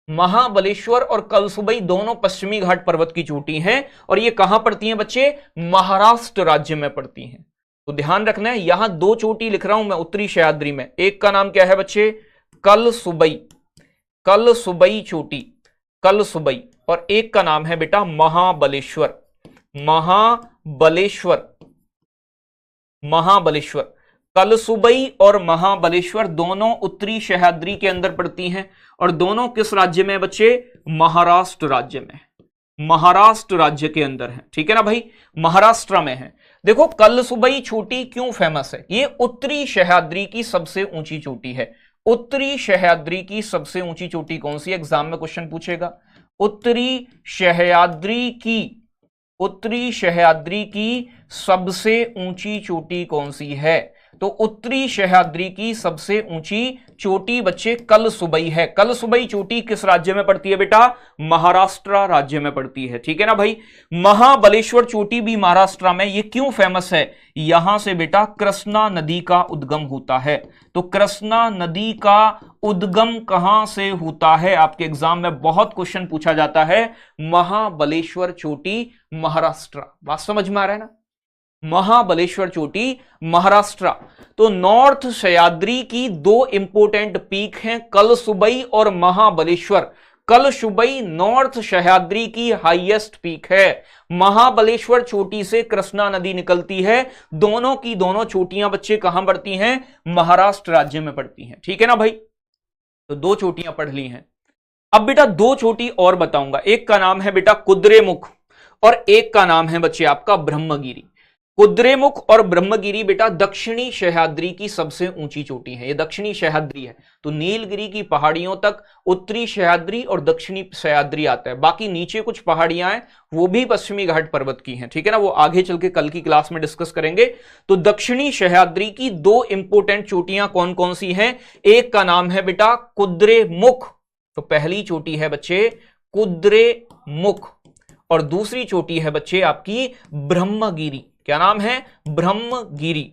S1: महाबलेश्वर और कलसुबई दोनों पश्चिमी घाट पर्वत की चोटी हैं और ये कहां पड़ती हैं बच्चे? महाराष्ट्र राज्य में पड़ती हैं। तो ध्यान रखना है, यहां दो चोटी लिख रहा हूं मैं उत्तरी सह्याद्री में। एक का नाम क्या है बच्चे? कलसुबई, कलसुबई चोटी, कलसुबई। और एक का नाम है बेटा महाबलेश्वर, महाबलेश्वर, महाबलेश्वर। कलसुबई और महाबलेश्वर दोनों उत्तरी सह्याद्री के अंदर पड़ती हैं और दोनों किस राज्य में बच्चे? महाराष्ट्र राज्य में, महाराष्ट्र राज्य के अंदर है। ठीक है ना भाई, महाराष्ट्र में है। देखो कलसुबई चोटी क्यों फेमस है? ये उत्तरी सह्याद्री की सबसे ऊंची चोटी है। उत्तरी सह्याद्री की सबसे ऊंची चोटी कौन सी? एग्जाम में क्वेश्चन पूछेगा। उत्तरी सह्याद्री की, उत्तरी सह्याद्री की सबसे ऊंची चोटी कौन सी है? तो उत्तरी सह्याद्री की सबसे ऊंची चोटी बच्चे कलसुबई है। कलसुबई चोटी किस राज्य में पड़ती है बेटा? महाराष्ट्र राज्य में पड़ती है। ठीक है ना भाई। महाबलेश्वर चोटी भी महाराष्ट्र में। ये क्यों फेमस है? यहां से बेटा कृष्णा नदी का उद्गम होता है। तो कृष्णा नदी का उद्गम कहां से होता है? आपके एग्जाम में बहुत क्वेश्चन पूछा जाता है। महाबलेश्वर चोटी महाराष्ट्र। बात समझ में आ रहा है ना? महाबलेश्वर चोटी महाराष्ट्र। तो नॉर्थ सह्याद्री की दो इंपोर्टेंट पीक हैं, कलसुबई और महाबलेश्वर। कलसुबई नॉर्थ सह्याद्री की हाईएस्ट पीक है। महाबलेश्वर चोटी से कृष्णा नदी निकलती है। दोनों की दोनों चोटियां बच्चे कहां पड़ती हैं? महाराष्ट्र राज्य में पड़ती हैं। ठीक है ना भाई, तो दो चोटियां पढ़ ली हैं। अब बेटा दो चोटी और बताऊंगा, एक का नाम है बेटा कुद्रेमुख और एक का नाम है बच्चे आपका ब्रह्मगिरी। कुद्रेमुख और ब्रह्मगिरी बेटा दक्षिणी सह्याद्री की सबसे ऊंची चोटी है। ये दक्षिणी सह्याद्री है, तो नीलगिरी की पहाड़ियों तक उत्तरी सह्याद्री और दक्षिणी सह्याद्री आता है। बाकी नीचे कुछ पहाड़ियां हैं वो भी पश्चिमी घाट पर्वत की हैं। ठीक है ना, वो आगे चल के कल की क्लास में डिस्कस करेंगे। तो दक्षिणी सह्याद्री की दो इंपोर्टेंट चोटियां कौन कौन सी हैं? एक का नाम है बेटा कुद्रेमुख, तो पहली चोटी है बच्चे कुद्रेमुख, और दूसरी चोटी है बच्चे आपकी ब्रह्मगिरी। क्या नाम है? ब्रह्मगिरी।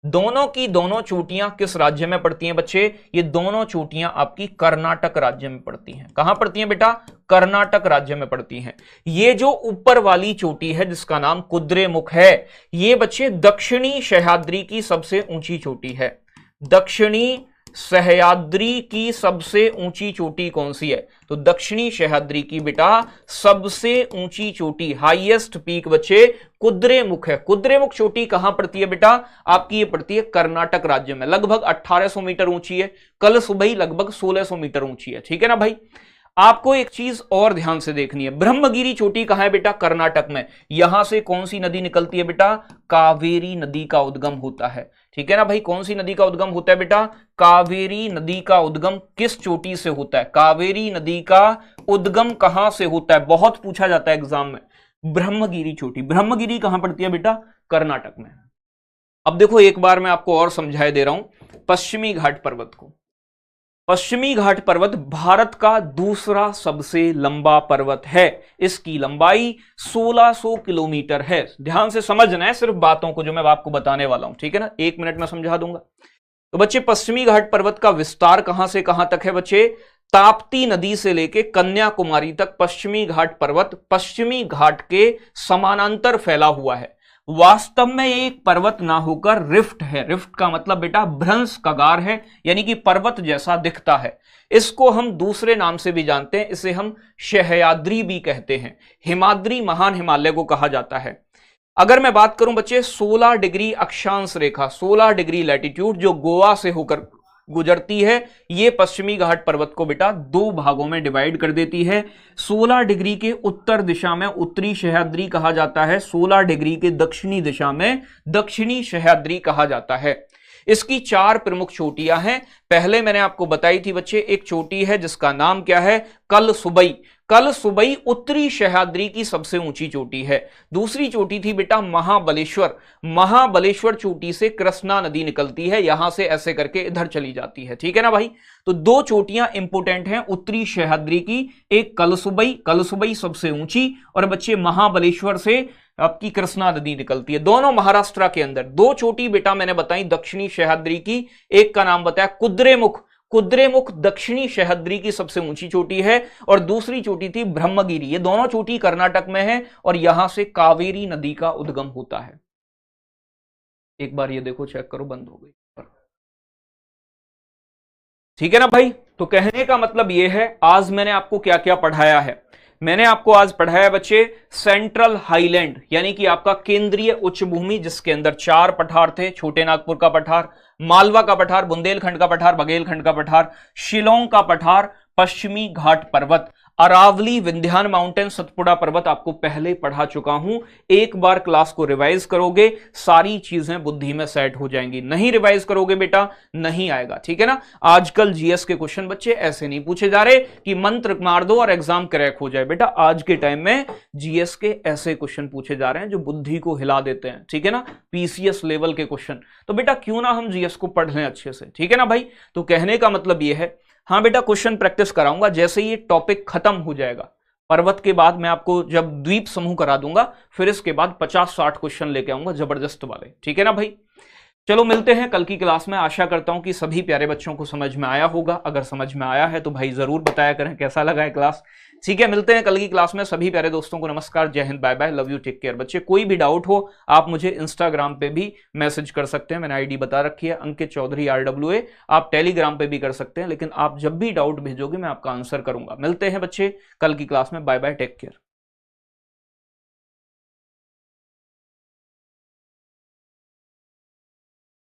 S1: दोनों की दोनों चोटियां किस राज्य में पड़ती हैं बच्चे? ये दोनों चोटियां आपकी कर्नाटक राज्य में पड़ती हैं। कहां पड़ती हैं बेटा? कर्नाटक राज्य में पड़ती हैं। ये जो ऊपर वाली चोटी है जिसका नाम कुद्रेमुख है, ये बच्चे दक्षिणी सह्याद्री की सबसे ऊंची चोटी है। दक्षिणी सह्याद्री की सबसे ऊंची चोटी कौन सी है? तो दक्षिणी सह्याद्री की बेटा सबसे ऊंची चोटी, हाईएस्ट पीक बच्चे कुद्रेमुख है। कुद्रेमुख चोटी कहां पड़ती है बेटा? आपकी ये पड़ती है कर्नाटक राज्य में, लगभग 1800 मीटर ऊंची है। कलसुबई लगभग 1600 मीटर ऊंची है। ठीक है ना भाई। आपको एक चीज और ध्यान से देखनी है, ब्रह्मगिरी चोटी कहां है बेटा? कर्नाटक में। यहां से कौन सी नदी निकलती है बेटा? कावेरी नदी का उद्गम होता है। ठीक है ना भाई, कौन सी नदी का उद्गम होता है बेटा? कावेरी नदी का उद्गम किस चोटी से होता है? कावेरी नदी का उद्गम कहां से होता है? बहुत पूछा जाता है एग्जाम में। ब्रह्मगिरी चोटी। ब्रह्मगिरी कहां पड़ती है बेटा? कर्नाटक में। अब देखो एक बार मैं आपको और समझाए दे रहा हूं पश्चिमी घाट पर्वत को। पश्चिमी घाट पर्वत भारत का दूसरा सबसे लंबा पर्वत है। इसकी लंबाई 1600 किलोमीटर है। ध्यान से समझना है सिर्फ बातों को जो मैं आपको बताने वाला हूं। ठीक है ना, 1 मिनट में समझा दूंगा। तो बच्चे पश्चिमी घाट पर्वत का विस्तार कहां से कहां तक है बच्चे? ताप्ती नदी से लेके कन्याकुमारी तक पश्चिमी घाट पर्वत पश्चिमी घाट के समानांतर फैला हुआ है। वास्तव में एक पर्वत ना होकर रिफ्ट है। रिफ्ट का मतलब बेटा भ्रंश कगार है, यानी कि पर्वत जैसा दिखता है। इसको हम दूसरे नाम से भी जानते हैं, इसे हम सह्याद्री भी कहते हैं। हिमाद्री महान हिमालय को कहा जाता है। अगर मैं बात करूं बच्चे 16 डिग्री अक्षांश रेखा, 16 डिग्री लैटिट्यूड जो गोवा से होकर गुजरती है, ये पश्चिमी घाट पर्वत को बेटा दो भागों में डिवाइड कर देती है। 16 डिग्री के उत्तर दिशा में उत्तरी सह्याद्री कहा जाता है, 16 डिग्री के दक्षिणी दिशा में दक्षिणी सह्याद्री कहा जाता है। इसकी 4 प्रमुख चोटियां हैं। पहले मैंने आपको बताई थी बच्चे, एक चोटी है जिसका नाम क्या है? कलसुबई। कलसुबई उत्तरी सह्याद्री की सबसे ऊंची चोटी है। दूसरी चोटी थी बेटा महाबलेश्वर। महाबलेश्वर चोटी से कृष्णा नदी निकलती है, यहां से ऐसे करके इधर चली जाती है। ठीक है ना भाई, तो दो चोटियां इंपोर्टेंट हैं उत्तरी सह्याद्री की, एक कलसुबई, कलसुबई सबसे ऊंची, और बच्चे महाबलेश्वर से आपकी कृष्णा नदी निकलती है। दोनों महाराष्ट्र के अंदर। दो चोटी बेटा मैंने बताई दक्षिणी सह्याद्री की, एक का नाम बताया कुद्रेमुख। कुद्रेमुख दक्षिणी सह्याद्री की सबसे ऊंची चोटी है, और दूसरी चोटी थी ब्रह्मगिरी। ये दोनों चोटी कर्नाटक में है और यहां से कावेरी नदी का उद्गम होता है। एक बार ये देखो, चेक करो, बंद हो गई। ठीक है ना भाई, तो कहने का मतलब ये है आज मैंने आपको क्या क्या पढ़ाया है। मैंने आपको आज पढ़ाया बच्चे सेंट्रल हाईलैंड, यानी कि आपका केंद्रीय उच्च भूमि, जिसके अंदर 4 पठार थे। छोटे नागपुर का पठार, मालवा का पठार, बुंदेलखंड का पठार, बघेलखंड का पठार, शिलोंग का पठार, पश्चिमी घाट पर्वत, अरावली, विंध्यान माउंटेन, सतपुड़ा पर्वत आपको पहले पढ़ा चुका हूं। एक बार क्लास को रिवाइज करोगे सारी चीजें बुद्धि में सेट हो जाएंगी। नहीं रिवाइज करोगे बेटा नहीं आएगा। ठीक है ना, आजकल जीएस के क्वेश्चन बच्चे ऐसे नहीं पूछे जा रहे कि मंत्र मार दो और एग्जाम क्रैक हो जाए। बेटा आज के टाइम में जीएस के ऐसे क्वेश्चन पूछे जा रहे हैं जो बुद्धि को हिला देते हैं। ठीक है ना, पीसीएस लेवल के क्वेश्चन। तो बेटा क्यों ना हम जीएस को पढ़ लें अच्छे से। ठीक है ना भाई, तो कहने का मतलब यह है, हाँ बेटा क्वेश्चन प्रैक्टिस कराऊंगा जैसे ये टॉपिक खत्म हो जाएगा। पर्वत के बाद मैं आपको जब द्वीप समूह करा दूंगा, फिर इसके बाद 50-60 क्वेश्चन लेके आऊंगा जबरदस्त वाले। ठीक है ना भाई। चलो मिलते हैं कल की क्लास में। आशा करता हूं कि सभी प्यारे बच्चों को समझ में आया होगा। अगर समझ में आया है तो भाई जरूर बताया करें कैसा लगा है क्लास। ठीक है, मिलते हैं कल की क्लास में। सभी प्यारे दोस्तों को नमस्कार, जय Hind, bye bye, love you, take care. बच्चे कोई भी डाउट हो आप मुझे इंस्टाग्राम पे भी मैसेज कर सकते हैं, मैंने आईडी बता रखी है अंकित चौधरी RWA। आप टेलीग्राम पे भी कर सकते हैं, लेकिन आप जब भी डाउट भेजोगे मैं आपका आंसर करूंगा। मिलते हैं बच्चे कल की क्लास में, बाय बाय, टेक केयर।